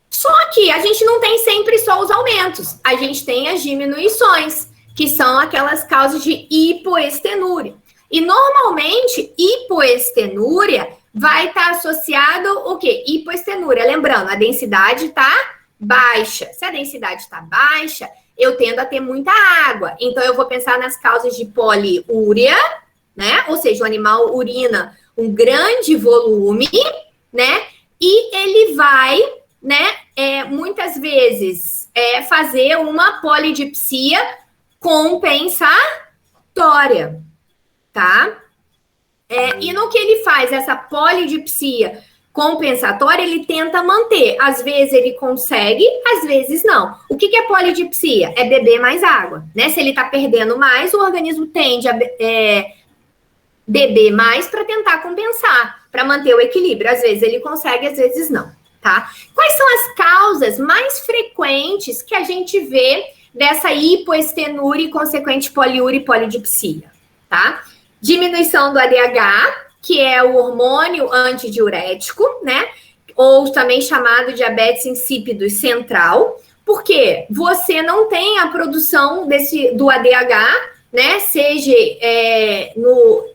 Só que a gente não tem sempre só os aumentos, a gente tem as diminuições, que são aquelas causas de hipoestenúria. E normalmente, hipoestenúria vai estar associado o quê? Hipoestenúria, lembrando, a densidade está baixa. Se a densidade está baixa, eu tendo a ter muita água. Então, eu vou pensar nas causas de poliúria, né? Ou seja, o animal urina um grande volume, né? E ele vai, né, muitas vezes, fazer uma polidipsia compensatória, tá? E no que ele faz essa polidipsia compensatória, ele tenta manter. Às vezes ele consegue, às vezes não. O que é polidipsia? É beber mais água, né? Se ele tá perdendo mais, o organismo tende a beber mais para tentar compensar, para manter o equilíbrio. Às vezes ele consegue, às vezes não, tá? Quais são as causas mais frequentes que a gente vê dessa hipoestenúria e consequente poliúria e polidipsia, tá? Diminuição do ADH, que é o hormônio antidiurético, né? Ou também chamado diabetes insípidos central, porque você não tem a produção do ADH, né? Seja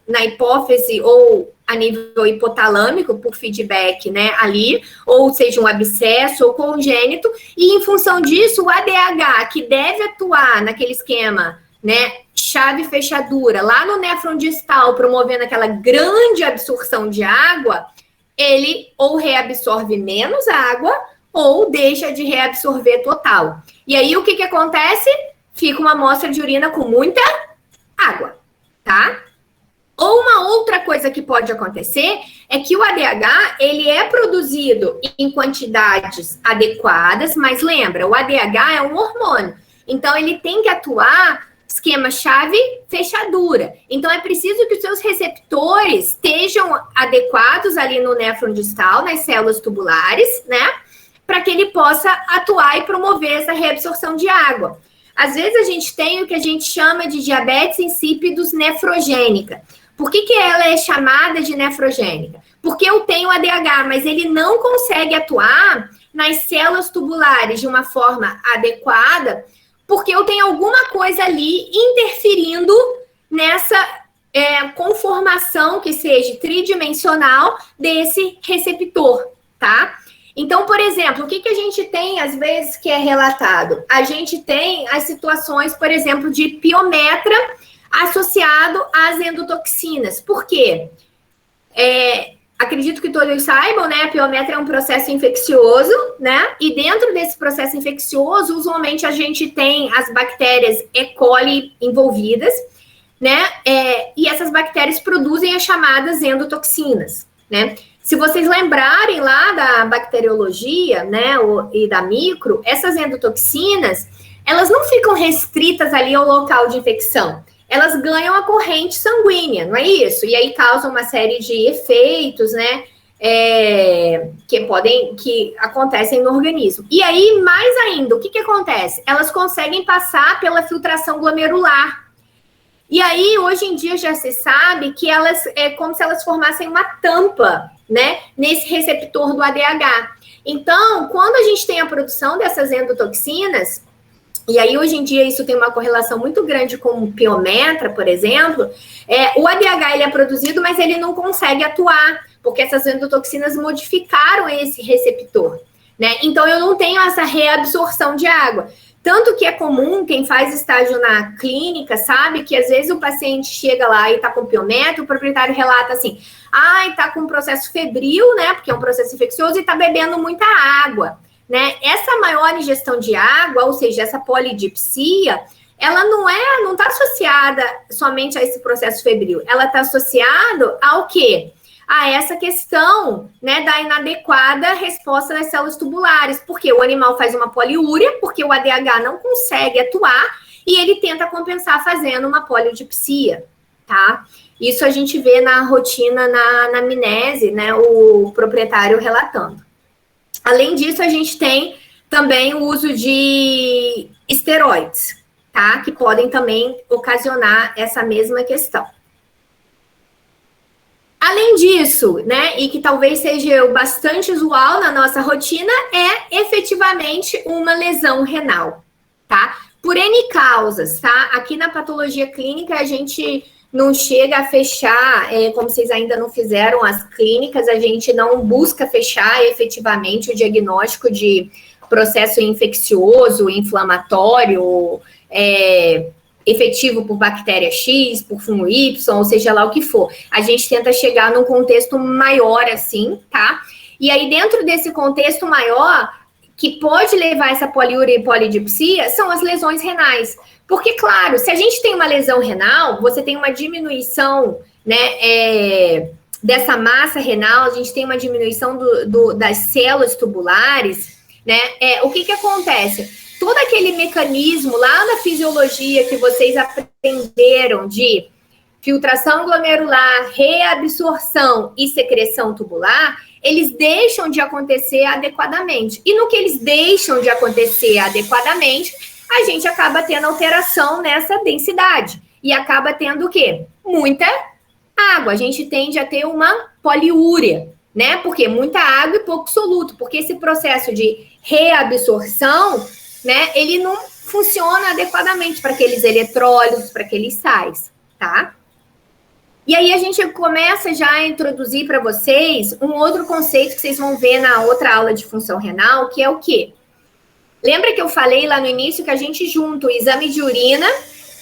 na hipófise ou a nível hipotalâmico, por feedback, né? Ali, ou seja, um abscesso ou congênito, e em função disso, o ADH, que deve atuar naquele esquema, né? Chave fechadura, lá no néfron distal, promovendo aquela grande absorção de água, ele ou reabsorve menos água ou deixa de reabsorver total. E aí, o que acontece? Fica uma amostra de urina com muita água, tá? Ou uma outra coisa que pode acontecer é que o ADH, ele é produzido em quantidades adequadas, mas lembra, o ADH é um hormônio, então ele tem que atuar esquema chave fechadura. Então, é preciso que os seus receptores estejam adequados ali no néfron distal, nas células tubulares, né? Para que ele possa atuar e promover essa reabsorção de água. Às vezes, a gente tem o que a gente chama de diabetes insípidos nefrogênica. Por que ela é chamada de nefrogênica? Porque eu tenho ADH, mas ele não consegue atuar nas células tubulares de uma forma adequada, porque eu tenho alguma coisa ali interferindo nessa conformação que seja tridimensional desse receptor, tá? Então, por exemplo, o que a gente tem, às vezes, que é relatado? A gente tem as situações, por exemplo, de piometra associado às endotoxinas. Por quê? acredito que todos saibam, né? A piometra é um processo infeccioso, né? E dentro desse processo infeccioso, usualmente a gente tem as bactérias E. coli envolvidas, né? E essas bactérias produzem as chamadas endotoxinas, né? Se vocês lembrarem lá da bacteriologia, né, e da micro, essas endotoxinas, elas não ficam restritas ali ao local de infecção. Elas ganham a corrente sanguínea, não é isso? E aí causam uma série de efeitos, né, que acontecem no organismo. E aí, mais ainda, o que acontece? Elas conseguem passar pela filtração glomerular. E aí, hoje em dia, já se sabe que elas é como se elas formassem uma tampa, né, nesse receptor do ADH. Então, quando a gente tem a produção dessas endotoxinas, e aí hoje em dia isso tem uma correlação muito grande com o piometra, por exemplo, o ADH ele é produzido, mas ele não consegue atuar, porque essas endotoxinas modificaram esse receptor, né? Então, eu não tenho essa reabsorção de água. Tanto que é comum, quem faz estágio na clínica sabe que às vezes o paciente chega lá e tá com piometra, o proprietário relata assim, tá com um processo febril, né, porque é um processo infeccioso e tá bebendo muita água, né? Essa maior ingestão de água, ou seja, essa polidipsia, ela não tá associada somente a esse processo febril, ela tá associada ao quê? A essa questão, né, da inadequada resposta das células tubulares, porque o animal faz uma poliúria, porque o ADH não consegue atuar, e ele tenta compensar fazendo uma polidipsia, tá? Isso a gente vê na rotina, na anamnese, né, o proprietário relatando. Além disso, a gente tem também o uso de esteroides, tá? Que podem também ocasionar essa mesma questão. Além disso, né, e que talvez seja bastante usual na nossa rotina, é efetivamente uma lesão renal, tá? Por N causas, tá? Aqui na patologia clínica a gente não chega a fechar, como vocês ainda não fizeram as clínicas, a gente não busca fechar efetivamente o diagnóstico de processo infeccioso, inflamatório, efetivo por bactéria X, por fungo Y, ou seja lá o que for. A gente tenta chegar num contexto maior assim, tá? E aí, dentro desse contexto maior, que pode levar essa poliúria e polidipsia, são as lesões renais. Porque, claro, se a gente tem uma lesão renal, você tem uma diminuição, né, dessa massa renal, a gente tem uma diminuição das células tubulares, né? O que acontece? Todo aquele mecanismo lá na fisiologia que vocês aprenderam de filtração glomerular, reabsorção e secreção tubular, eles deixam de acontecer adequadamente. E no que eles deixam de acontecer adequadamente, a gente acaba tendo alteração nessa densidade. E acaba tendo o quê? Muita água. A gente tende a ter uma poliúria, né? Porque muita água e pouco soluto. Porque esse processo de reabsorção, né, ele não funciona adequadamente para aqueles eletrólitos, para aqueles sais, tá? E aí a gente começa já a introduzir para vocês um outro conceito que vocês vão ver na outra aula de função renal, que é o quê? Lembra que eu falei lá no início que a gente junta o exame de urina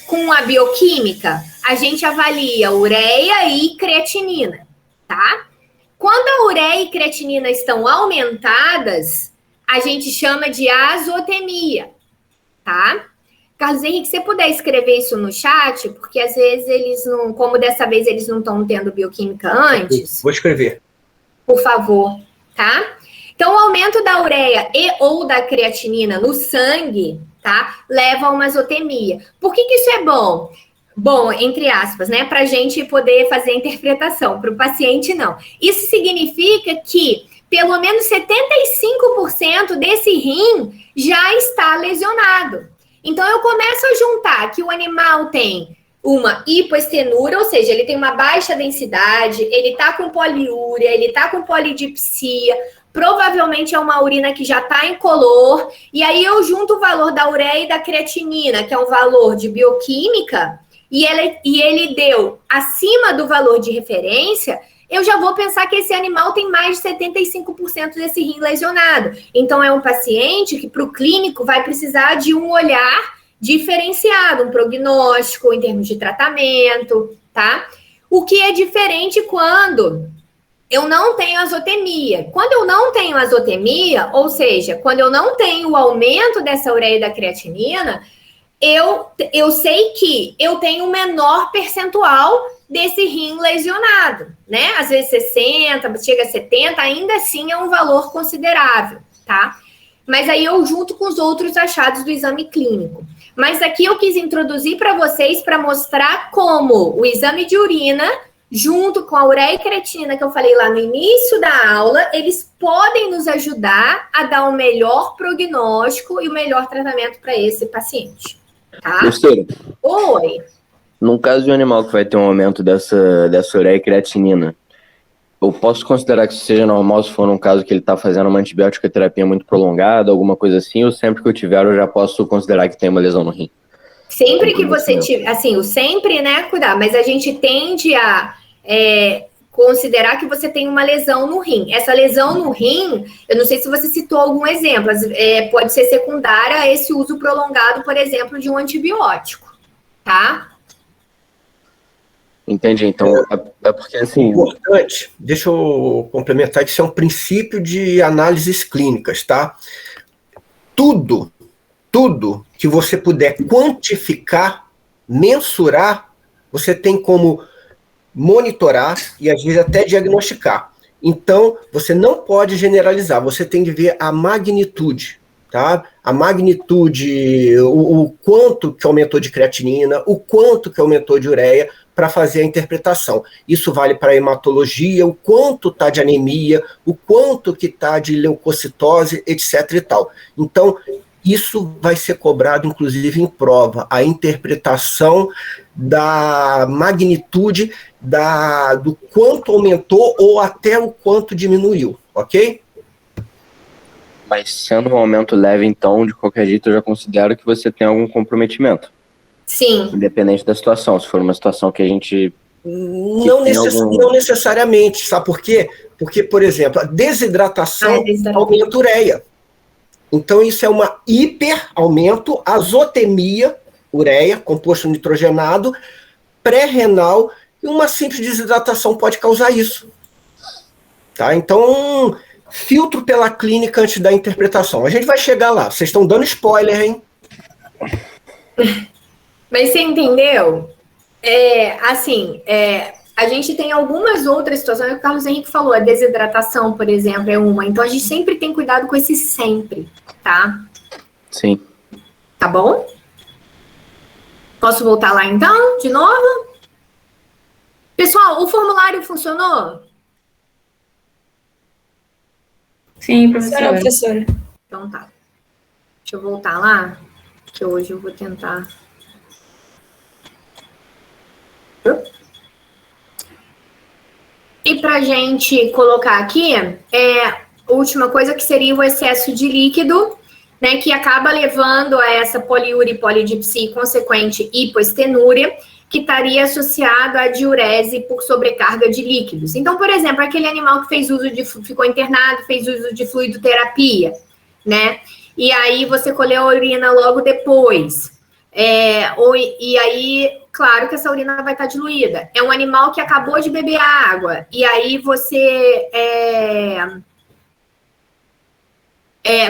com a bioquímica? A gente avalia ureia e creatinina, tá? Quando a ureia e creatinina estão aumentadas, a gente chama de azotemia, tá? Carlos Henrique, se você puder escrever isso no chat, porque às vezes eles não, como dessa vez eles não estão tendo bioquímica antes. Vou escrever. Por favor, tá? Então, o aumento da ureia e ou da creatinina no sangue, tá? Leva a uma azotemia. Por que isso é bom? Bom, entre aspas, né? Para a gente poder fazer a interpretação, para o paciente não. Isso significa que pelo menos 75% desse rim já está lesionado. Então, eu começo a juntar que o animal tem uma hipoestenúria, ou seja, ele tem uma baixa densidade, ele está com poliúria, ele está com polidipsia, provavelmente é uma urina que já está incolor, e aí eu junto o valor da ureia e da creatinina, que é um valor de bioquímica, e ele deu acima do valor de referência, eu já vou pensar que esse animal tem mais de 75% desse rim lesionado. Então, é um paciente que, para o clínico, vai precisar de um olhar diferenciado, um prognóstico em termos de tratamento, tá? O que é diferente quando eu não tenho azotemia. Quando eu não tenho azotemia, ou seja, quando eu não tenho o aumento dessa ureia e da creatinina, eu sei que eu tenho um menor percentual desse rim lesionado, né? Às vezes 60, chega a 70, ainda assim é um valor considerável, tá? Mas aí eu junto com os outros achados do exame clínico. Mas aqui eu quis introduzir para vocês para mostrar como o exame de urina, junto com a ureia e creatinina que eu falei lá no início da aula, eles podem nos ajudar a dar um melhor prognóstico e o melhor tratamento para esse paciente. Tá? Professora, Oi. num caso de um animal que vai ter um aumento dessa ureia e creatinina, eu posso considerar que isso seja normal se for num caso que ele está fazendo uma antibiótica terapia muito prolongada, alguma coisa assim, ou sempre que eu tiver eu já posso considerar que tem uma lesão no rim? Sempre que você tiver, assim, o sempre, né, cuidar, mas a gente tende a considerar que você tem uma lesão no rim. Essa lesão no rim, eu não sei se você citou algum exemplo, pode ser secundária a esse uso prolongado, por exemplo, de um antibiótico, tá? Entendi, então é porque assim... Importante, deixa eu complementar que isso é um princípio de análises clínicas, tá? Tudo que você puder quantificar, mensurar, você tem como monitorar e às vezes até diagnosticar. Então, você não pode generalizar, você tem que ver a magnitude, tá? A magnitude, o quanto que aumentou de creatinina, o quanto que aumentou de ureia, para fazer a interpretação. Isso vale para a hematologia, o quanto está de anemia, o quanto que está de leucocitose, etc. e tal. Então, isso vai ser cobrado, inclusive, em prova, a interpretação da magnitude do quanto aumentou ou até o quanto diminuiu, ok? Mas sendo um aumento leve, então, de qualquer jeito, eu já considero que você tem algum comprometimento. Sim. Independente da situação. Se for uma situação que a gente... Não necessariamente, sabe por quê? Porque, por exemplo, a desidratação aumenta a ureia. Então, isso é uma hiperaumento, azotemia, ureia, composto nitrogenado, pré-renal, e uma simples desidratação pode causar isso. Tá? Então, filtro pela clínica antes da interpretação. A gente vai chegar lá. Vocês estão dando spoiler, hein? Mas você entendeu? A gente tem algumas outras situações, o Carlos Henrique falou, a desidratação, por exemplo, é uma. Então, a gente sempre tem cuidado com esse sempre, tá? Sim. Tá bom? Posso voltar lá, então, de novo? Pessoal, o formulário funcionou? Sim, professora. Então, tá. Deixa eu voltar lá, que hoje eu vou tentar... E para a gente colocar aqui, a última coisa que seria o excesso de líquido, né, que acaba levando a essa poliúria e polidipsia e consequente hipoestenúria, que estaria associado à diurese por sobrecarga de líquidos. Então, por exemplo, aquele animal que ficou internado, fez uso de fluidoterapia, né, e aí você colheu a urina logo depois. E aí, claro que essa urina vai estar diluída. É um animal que acabou de beber água, e aí você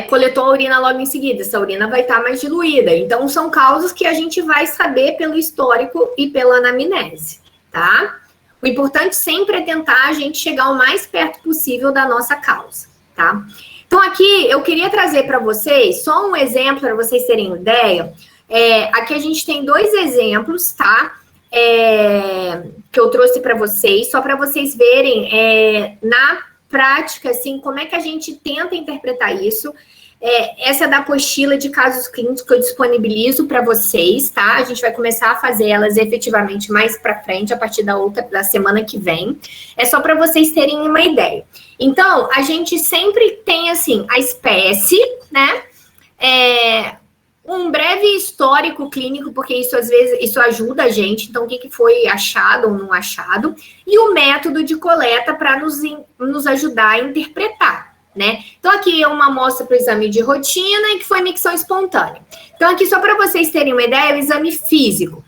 coletou a urina logo em seguida. Essa urina vai estar mais diluída. Então, são causas que a gente vai saber pelo histórico e pela anamnese, tá? O importante sempre é tentar a gente chegar o mais perto possível da nossa causa, tá? Então, aqui, eu queria trazer para vocês só um exemplo, para vocês terem ideia. Aqui a gente tem 2 exemplos, tá? Que eu trouxe para vocês, só para vocês verem na prática, assim, como é que a gente tenta interpretar isso. Essa é da apostila de casos clínicos que eu disponibilizo para vocês, tá? A gente vai começar a fazer elas efetivamente mais para frente, a partir da semana que vem. É só para vocês terem uma ideia. Então, a gente sempre tem, assim, a espécie, né? Um breve histórico clínico, porque isso às vezes isso ajuda a gente, então o que foi achado ou não achado, e o método de coleta para nos ajudar a interpretar, né? Então aqui é uma amostra para o exame de rotina e que foi micção espontânea. Então aqui só para vocês terem uma ideia, o exame físico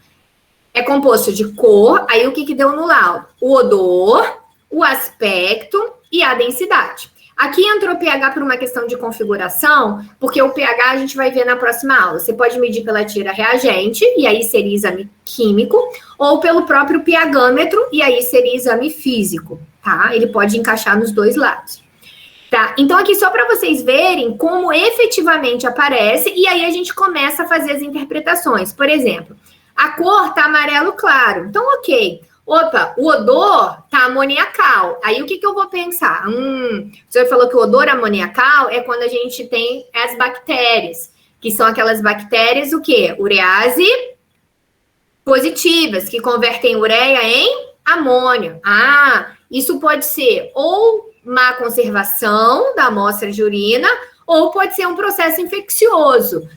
é composto de cor, aí o que deu no laudo? O odor, o aspecto e a densidade. Aqui entrou o pH por uma questão de configuração, porque o pH a gente vai ver na próxima aula. Você pode medir pela tira reagente, e aí seria exame químico, ou pelo próprio pHmetro, e aí seria exame físico, tá? Ele pode encaixar nos dois lados. Tá? Então, aqui só para vocês verem como efetivamente aparece, e aí a gente começa a fazer as interpretações. Por exemplo, a cor tá amarelo claro. Então, ok. Opa, o odor tá amoniacal. Aí, o que eu vou pensar? O senhor falou que o odor amoniacal é quando a gente tem as bactérias, que são aquelas bactérias, o quê? Urease positivas, que convertem ureia em amônio. Ah, isso pode ser ou má conservação da amostra de urina, ou pode ser um processo infeccioso.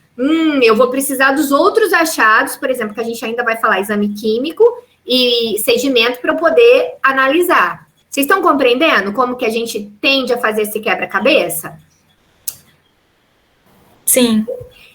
Eu vou precisar dos outros achados, por exemplo, que a gente ainda vai falar exame químico e sedimento para eu poder analisar. Vocês estão compreendendo como que a gente tende a fazer esse quebra-cabeça? Sim.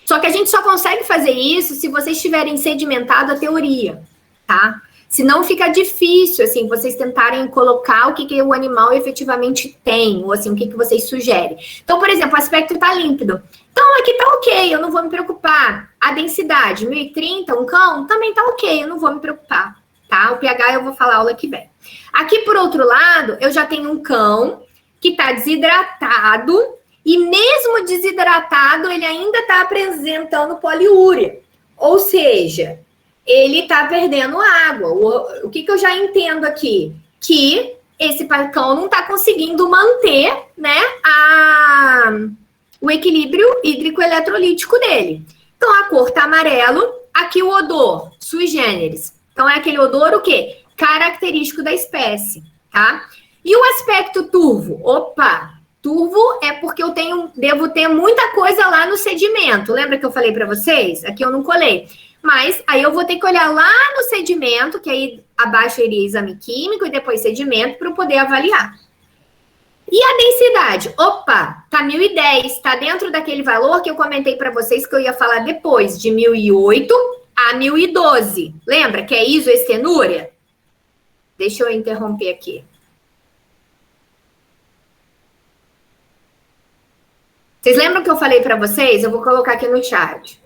Só que a gente só consegue fazer isso se vocês tiverem sedimentado a teoria, tá? Senão fica difícil, assim, vocês tentarem colocar o que o animal efetivamente tem, ou assim, o que vocês sugerem. Então, por exemplo, o aspecto tá límpido. Então, aqui tá ok, eu não vou me preocupar. A densidade, 1030, um cão, também tá ok, eu não vou me preocupar, tá? O pH eu vou falar aula que vem. Aqui, por outro lado, eu já tenho um cão que tá desidratado, e mesmo desidratado, ele ainda tá apresentando poliúria. Ou seja, ele está perdendo água. O que eu já entendo aqui? Que esse cão não está conseguindo manter, né, o equilíbrio hídrico-eletrolítico dele. Então, a cor está amarelo. Aqui o odor, sui generis. Então, é aquele odor o quê? Característico da espécie, tá? E o aspecto turvo? Opa! Turvo é porque eu devo ter muita coisa lá no sedimento. Lembra que eu falei para vocês? Aqui eu não colei. Mas aí eu vou ter que olhar lá no sedimento, que aí abaixo iria exame químico e depois sedimento, para eu poder avaliar. E a densidade? Opa, tá 1010, tá dentro daquele valor que eu comentei para vocês que eu ia falar depois, de 1008 a 1012. Lembra que é isoestenúria? Deixa eu interromper aqui. Vocês lembram que eu falei para vocês? Eu vou colocar aqui no chat.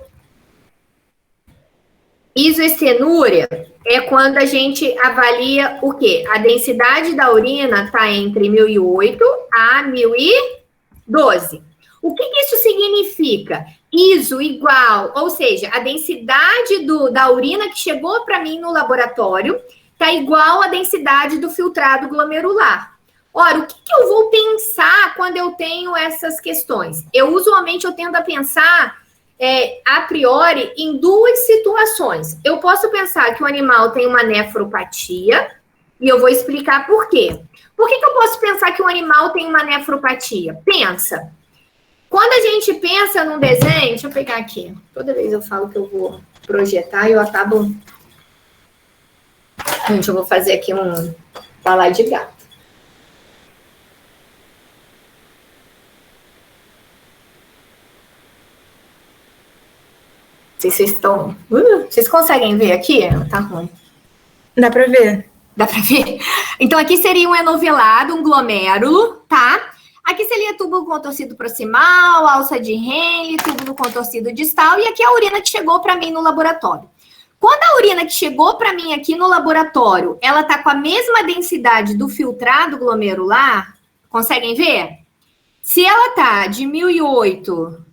Isoestenúria é quando a gente avalia o quê? A densidade da urina está entre 1008 a 1012. O que isso significa? Iso igual, ou seja, a densidade da urina que chegou para mim no laboratório está igual à densidade do filtrado glomerular. Ora, o que eu vou pensar quando eu tenho essas questões? Usualmente eu tendo a pensar a priori em duas situações. Eu posso pensar que o animal tem uma nefropatia e eu vou explicar por quê. Por que eu posso pensar que o animal tem uma nefropatia? Pensa. Quando a gente pensa num desenho, deixa eu pegar aqui. Toda vez eu falo que eu vou projetar e eu acabo... Gente, eu vou fazer aqui um falar de gato. Vocês estão... vocês conseguem ver aqui? Tá ruim. Dá para ver. Dá para ver? Então, aqui seria um enovelado, um glomérulo, tá? Aqui seria túbulo contorcido proximal, alça de Henle, túbulo contorcido distal, e aqui a urina que chegou para mim no laboratório. Quando a urina que chegou para mim aqui no laboratório, ela tá com a mesma densidade do filtrado glomerular, conseguem ver? Se ela tá de 1008...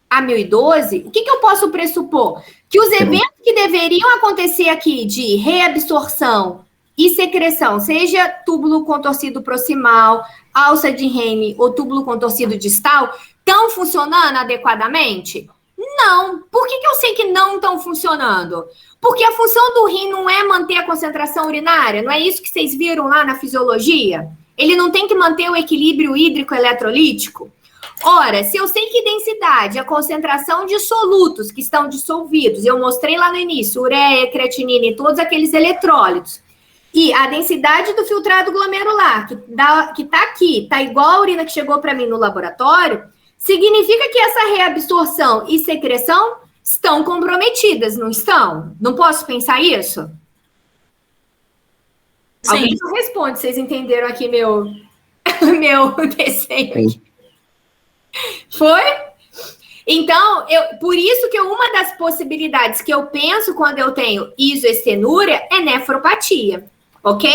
a 1012, o que eu posso pressupor? Que os eventos que deveriam acontecer aqui de reabsorção e secreção, seja túbulo contorcido proximal, alça de Henle ou túbulo contorcido distal, estão funcionando adequadamente? Não. Por que eu sei que não estão funcionando? Porque a função do rim não é manter a concentração urinária, não é isso que vocês viram lá na fisiologia? Ele não tem que manter o equilíbrio hídrico-eletrolítico? Ora, se eu sei que densidade, a concentração de solutos que estão dissolvidos, eu mostrei lá no início, ureia, creatinina e todos aqueles eletrólitos, e a densidade do filtrado glomerular, que está aqui, está igual a urina que chegou para mim no laboratório, significa que essa reabsorção e secreção estão comprometidas, não estão? Não posso pensar isso? Alguém só responde, vocês entenderam aqui meu desenho? Sim. Foi? Então, por isso que uma das possibilidades que eu penso quando eu tenho isoestenúria é nefropatia, ok?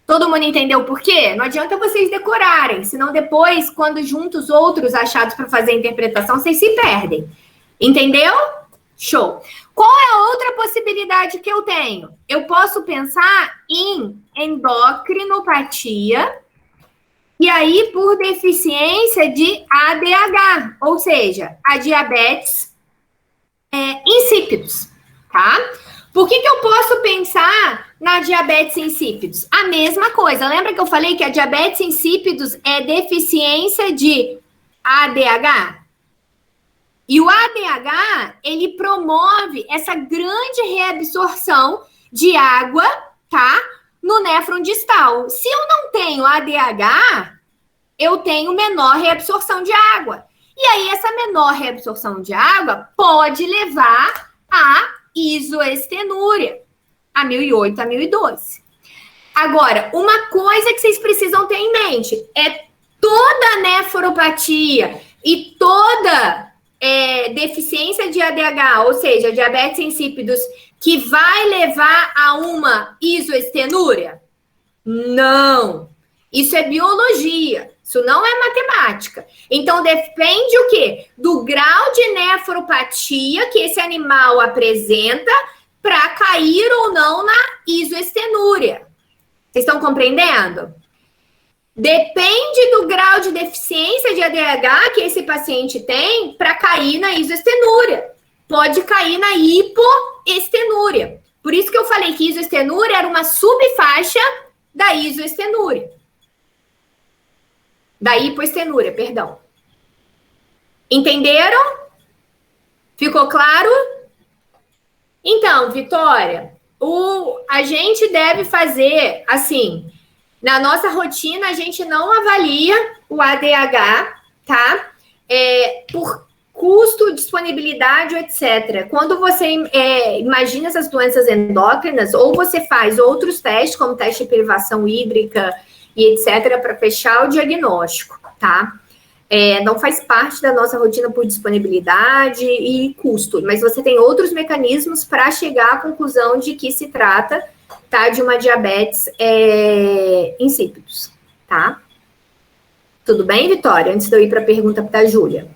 Todo mundo entendeu por quê? Não adianta vocês decorarem, senão depois, quando juntam os outros achados para fazer a interpretação, vocês se perdem. Entendeu? Show. Qual é a outra possibilidade que eu tenho? Eu posso pensar em endocrinopatia, e aí por deficiência de ADH, ou seja, a diabetes insípidos, tá? Por que eu posso pensar na diabetes insípidos? A mesma coisa. Lembra que eu falei que a diabetes insípidos é deficiência de ADH? E o ADH, ele promove essa grande reabsorção de água, tá? No néfron distal. Se eu não tenho ADH, eu tenho menor reabsorção de água. E aí, essa menor reabsorção de água pode levar a isoestenúria, a 1008, a 1012. Agora, uma coisa que vocês precisam ter em mente é toda nefropatia e toda deficiência de ADH, ou seja, diabetes insípidos, que vai levar a uma isoestenúria? Não. Isso é biologia. Isso não é matemática. Então, depende o quê? Do grau de nefropatia que esse animal apresenta para cair ou não na isoestenúria. Vocês estão compreendendo? Depende do grau de deficiência de ADH que esse paciente tem para cair na isoestenúria. Pode cair na hipoestenúria. Por isso que eu falei que isoestenúria era uma subfaixa da isoestenúria. Da hipoestenúria, perdão. Entenderam? Ficou claro? Então, Vitória, a gente deve fazer assim... Na nossa rotina, a gente não avalia o ADH, tá? Por custo, disponibilidade, etc. Quando você imagina essas doenças endócrinas, ou você faz outros testes, como teste de privação hídrica e etc., para fechar o diagnóstico, tá? Não faz parte da nossa rotina por disponibilidade e custo, mas você tem outros mecanismos para chegar à conclusão de que se trata... tá, de uma diabetes insípidos, tá? Tudo bem, Vitória? Antes de eu ir para a pergunta da Júlia.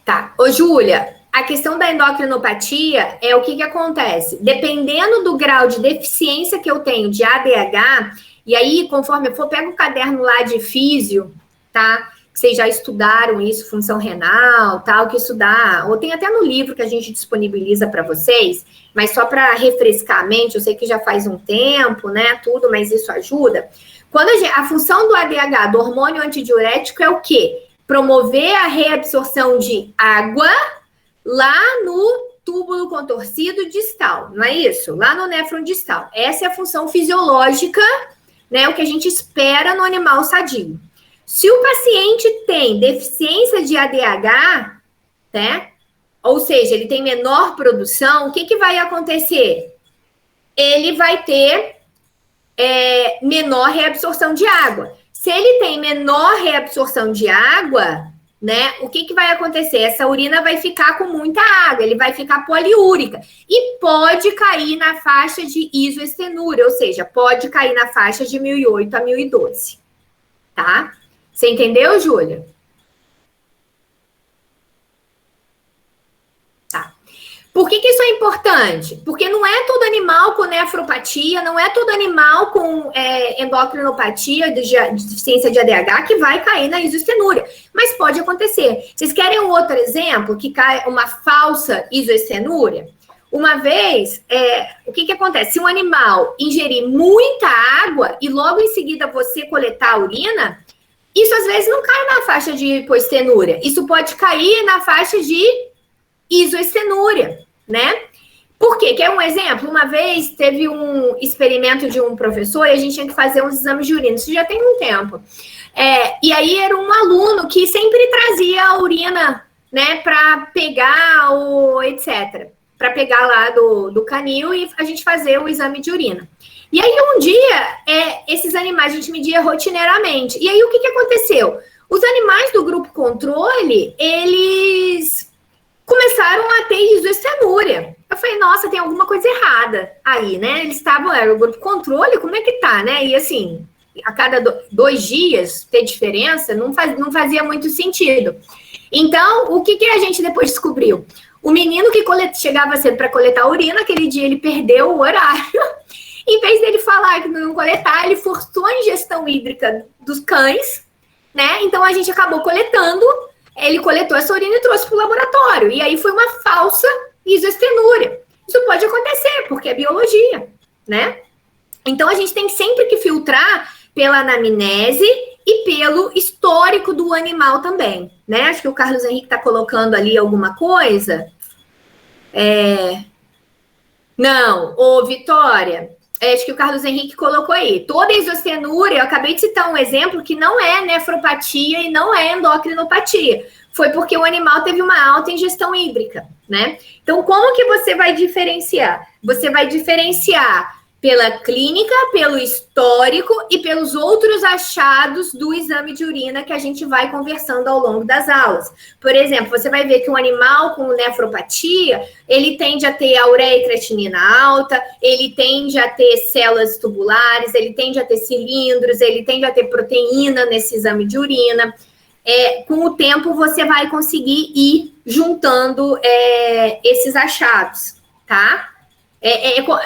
Tá. Ô, Júlia, a questão da endocrinopatia é o que acontece. Dependendo do grau de deficiência que eu tenho de ADH, e aí, conforme eu for, pega o caderno lá de físio, tá? Vocês já estudaram isso, função renal, tal, que estudar, ou tem até no livro que a gente disponibiliza para vocês, mas só para refrescar a mente, eu sei que já faz um tempo, né, tudo, mas isso ajuda. Quando a função do ADH, do hormônio antidiurético, é o quê? Promover a reabsorção de água lá no túbulo contorcido distal, não é isso? Lá no néfron distal. Essa é a função fisiológica, né, o que a gente espera no animal sadio. Se o paciente tem deficiência de ADH, né? Ou seja, ele tem menor produção, o que vai acontecer? Ele vai ter menor reabsorção de água. Se ele tem menor reabsorção de água, né? O que vai acontecer? Essa urina vai ficar com muita água, ele vai ficar poliúrica e pode cair na faixa de isoestenúria, ou seja, pode cair na faixa de 1008 a 1012, tá? Você entendeu, Júlia? Tá. Por que isso é importante? Porque não é todo animal com nefropatia, não é todo animal com endocrinopatia, de deficiência de ADH, que vai cair na isoestenúria. Mas pode acontecer. Vocês querem um outro exemplo que cai uma falsa isoestenúria? Uma vez, o que acontece? Se um animal ingerir muita água e logo em seguida você coletar a urina... Isso, às vezes, não cai na faixa de hipoestenúria. Isso pode cair na faixa de isoestenúria, né? Por quê? Quer um exemplo? Uma vez teve um experimento de um professor e a gente tinha que fazer uns exames de urina. Isso já tem um tempo. E aí era um aluno que sempre trazia a urina, né, para pegar o etc. para pegar lá do canil e a gente fazer o exame de urina. E aí, um dia, esses animais a gente media rotineiramente. E aí, o que aconteceu? Os animais do grupo controle, eles começaram a ter isostenúria. Eu falei, nossa, tem alguma coisa errada aí, né? Eles estavam, era o grupo controle, como é que tá, né? E assim, a cada 2 dias ter diferença não fazia muito sentido. Então, o que a gente depois descobriu? O menino que chegava cedo para coletar urina, aquele dia ele perdeu o horário. Em vez dele falar que não coletar, ele forçou a ingestão hídrica dos cães, né? Então, a gente acabou coletando. Ele coletou essa urina e trouxe para o laboratório. E aí foi uma falsa isostenúria. Isso pode acontecer, porque é biologia, né? Então, a gente tem sempre que filtrar pela anamnese e pelo histórico do animal também, né? Acho que o Carlos Henrique está colocando ali alguma coisa. Não, ô Vitória, acho que o Carlos Henrique colocou aí. Toda isostenúria, eu acabei de citar um exemplo que não é nefropatia e não é endocrinopatia. Foi porque o animal teve uma alta ingestão hídrica, né? Então, como que você vai diferenciar? Você vai diferenciar pela clínica, pelo histórico e pelos outros achados do exame de urina que a gente vai conversando ao longo das aulas. Por exemplo, você vai ver que um animal com nefropatia, ele tende a ter a ureia e creatinina alta, ele tende a ter células tubulares, ele tende a ter cilindros, ele tende a ter proteína nesse exame de urina. Com o tempo, você vai conseguir ir juntando esses achados, tá?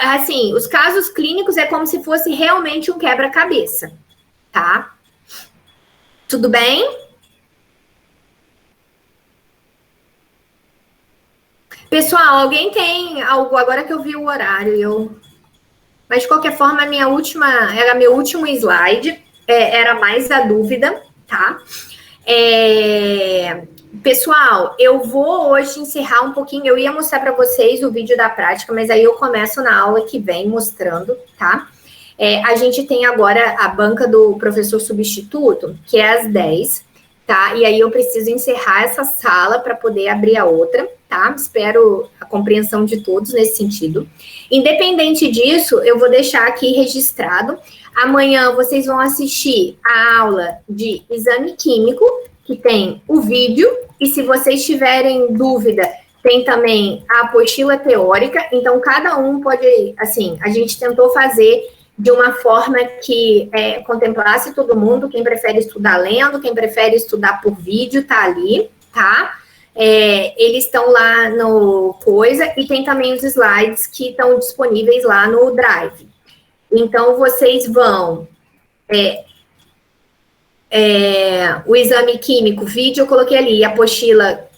Assim, os casos clínicos é como se fosse realmente um quebra-cabeça, tá? Tudo bem? Pessoal, alguém tem algo? Agora que eu vi o horário, mas de qualquer forma, era meu último slide, era mais a dúvida, tá? Pessoal, eu vou hoje encerrar um pouquinho, eu ia mostrar para vocês o vídeo da prática, mas aí eu começo na aula que vem mostrando, tá? A gente tem agora a banca do professor substituto, que é às 10, tá? E aí eu preciso encerrar essa sala para poder abrir a outra, tá? Espero a compreensão de todos nesse sentido. Independente disso, eu vou deixar aqui registrado. Amanhã vocês vão assistir a aula de exame químico, que tem o vídeo, e se vocês tiverem dúvida, tem também a apostila teórica, então cada um pode, assim, a gente tentou fazer de uma forma que contemplasse todo mundo, quem prefere estudar lendo, quem prefere estudar por vídeo, tá ali, tá? Eles estão lá no coisa, e tem também os slides que estão disponíveis lá no Drive. Então, vocês vão... o exame químico, vídeo, eu coloquei ali, apostila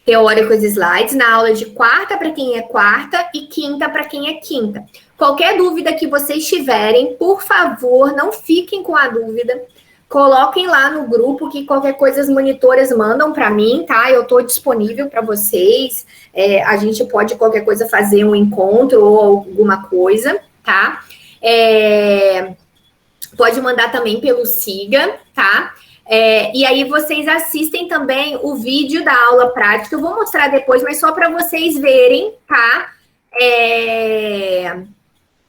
teórica, os slides, na aula de quarta para quem é quarta e quinta para quem é quinta. Qualquer dúvida que vocês tiverem, por favor, não fiquem com a dúvida, coloquem lá no grupo, que qualquer coisa as monitoras mandam para mim, tá? Eu estou disponível para vocês, a gente pode, qualquer coisa, fazer um encontro ou alguma coisa, tá? Pode mandar também pelo Siga, tá? E aí vocês assistem também o vídeo da aula prática. Eu vou mostrar depois, mas só para vocês verem, tá?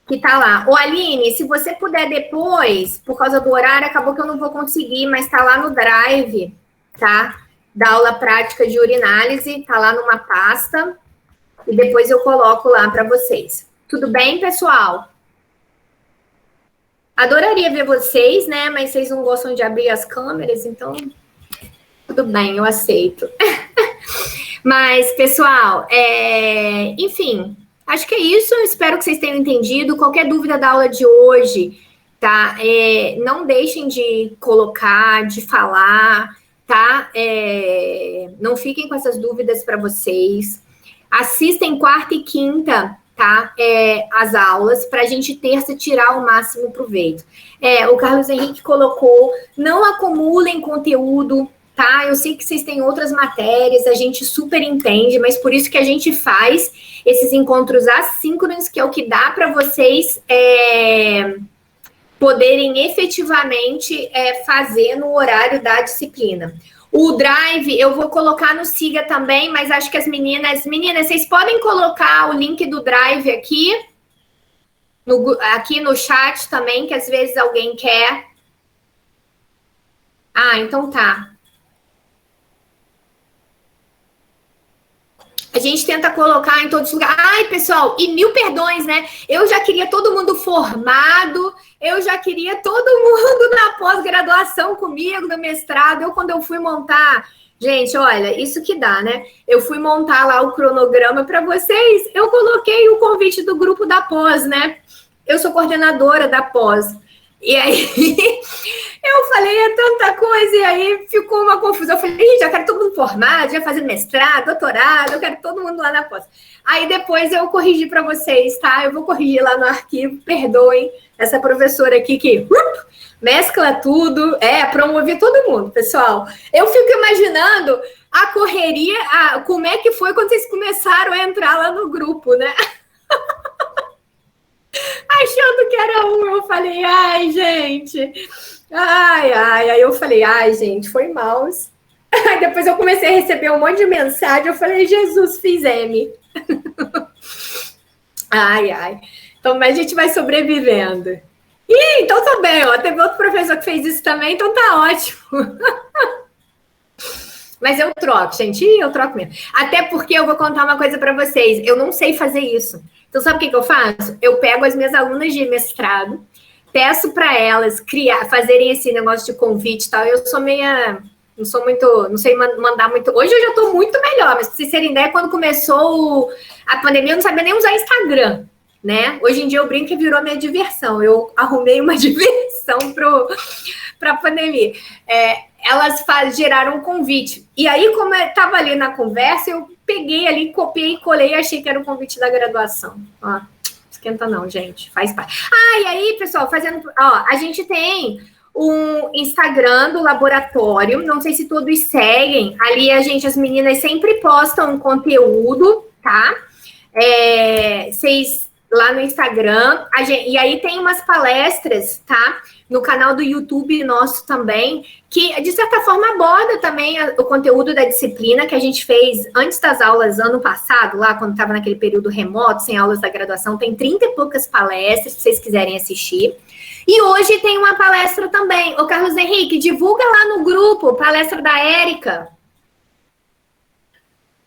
Que tá lá. Ô, Aline, se você puder depois, por causa do horário, acabou que eu não vou conseguir, mas tá lá no Drive, tá? Da aula prática de urinálise, tá lá numa pasta. E depois eu coloco lá para vocês. Tudo bem, pessoal? Adoraria ver vocês, né? Mas vocês não gostam de abrir as câmeras, então tudo bem, eu aceito. Mas, pessoal, enfim, acho que é isso. Espero que vocês tenham entendido. Qualquer dúvida da aula de hoje, tá? Não deixem de colocar, de falar, tá? Não fiquem com essas dúvidas para vocês. Assistem quarta e quinta, tá? As aulas, para a gente terça tirar o máximo proveito. O Carlos Henrique colocou, não acumulem conteúdo, tá? Eu sei que vocês têm outras matérias, a gente super entende, mas por isso que a gente faz esses encontros assíncronos, que é o que dá para vocês poderem efetivamente fazer no horário da disciplina. O Drive eu vou colocar no Siga também, mas acho que as meninas, vocês podem colocar o link do Drive aqui no chat também, que às vezes alguém quer. Ah, então tá. A gente tenta colocar em todos os lugares. Ai, pessoal, e 1000 perdões, né? Eu já queria todo mundo formado, eu já queria todo mundo na pós-graduação comigo, no mestrado. Quando eu fui montar... Gente, olha, isso que dá, né? Eu fui montar lá o cronograma para vocês, eu coloquei o convite do grupo da pós, né? Eu sou coordenadora da pós. E aí, eu falei, é tanta coisa, e aí ficou uma confusão. Eu falei, já quero todo mundo formado, já fazendo mestrado, doutorado, eu quero todo mundo lá na pós. Aí depois eu corrigi para vocês, tá? Eu vou corrigir lá no arquivo, perdoem essa professora aqui que mescla tudo, promover todo mundo, pessoal. Eu fico imaginando a correria, como é que foi quando vocês começaram a entrar lá no grupo, né? Achando que era eu falei, ai, gente, aí eu falei, ai, gente, foi mal. Aí depois eu comecei a receber um monte de mensagem, eu falei, Jesus, fiz M. Ai, então, mas a gente vai sobrevivendo. Ih, então tá bem, ó, teve outro professor que fez isso também, então tá ótimo. Mas eu troco, gente, eu troco mesmo. Até porque eu vou contar uma coisa para vocês, eu não sei fazer isso. Então, sabe o que eu faço? Eu pego as minhas alunas de mestrado, peço para elas fazerem esse negócio de convite e tal. Eu sou não sei mandar muito. Hoje eu já estou muito melhor, mas para vocês terem ideia, quando começou a pandemia, eu não sabia nem usar Instagram, né? Hoje em dia eu brinco que virou minha diversão. Eu arrumei uma diversão para a pandemia. Elas geraram um convite. E aí, como eu estava ali na conversa, eu peguei ali, copiei e colei e achei que era o convite da graduação. Ó, esquenta não, gente. Faz parte. E aí, pessoal, a gente tem um Instagram do laboratório. Não sei se todos seguem. Ali as meninas sempre postam conteúdo, tá? Vocês lá no Instagram. E aí tem umas palestras, tá? No canal do YouTube nosso também, que, de certa forma, aborda também o conteúdo da disciplina que a gente fez antes das aulas ano passado, lá quando estava naquele período remoto, sem aulas da graduação. Tem 30 e poucas palestras, se vocês quiserem assistir. E hoje tem uma palestra também. Ô, Carlos Henrique, divulga lá no grupo, palestra da Érica.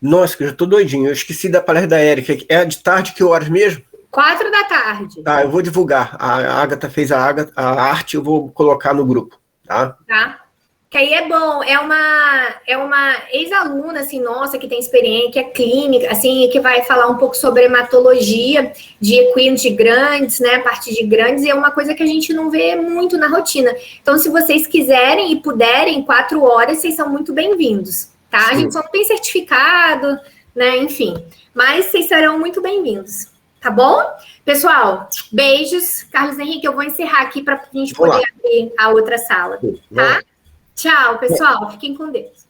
Nossa, eu já tô doidinho. Eu esqueci da palestra da Érica. É de tarde, que horas mesmo? 4 da tarde. Tá, eu vou divulgar. A Agatha fez a arte, eu vou colocar no grupo, tá? Tá. Que aí é bom. É uma ex-aluna, assim, nossa, que tem experiência, que é clínica, assim, que vai falar um pouco sobre hematologia de equinos de grandes, né, parte de grandes, e é uma coisa que a gente não vê muito na rotina. Então, se vocês quiserem e puderem, 4 horas, vocês são muito bem-vindos, tá? Sim. A gente só não tem certificado, né, enfim. Mas vocês serão muito bem-vindos. Tá bom? Pessoal, beijos. Carlos Henrique, eu vou encerrar aqui para a gente poder abrir a outra sala, tá? Tchau, pessoal. Fiquem com Deus.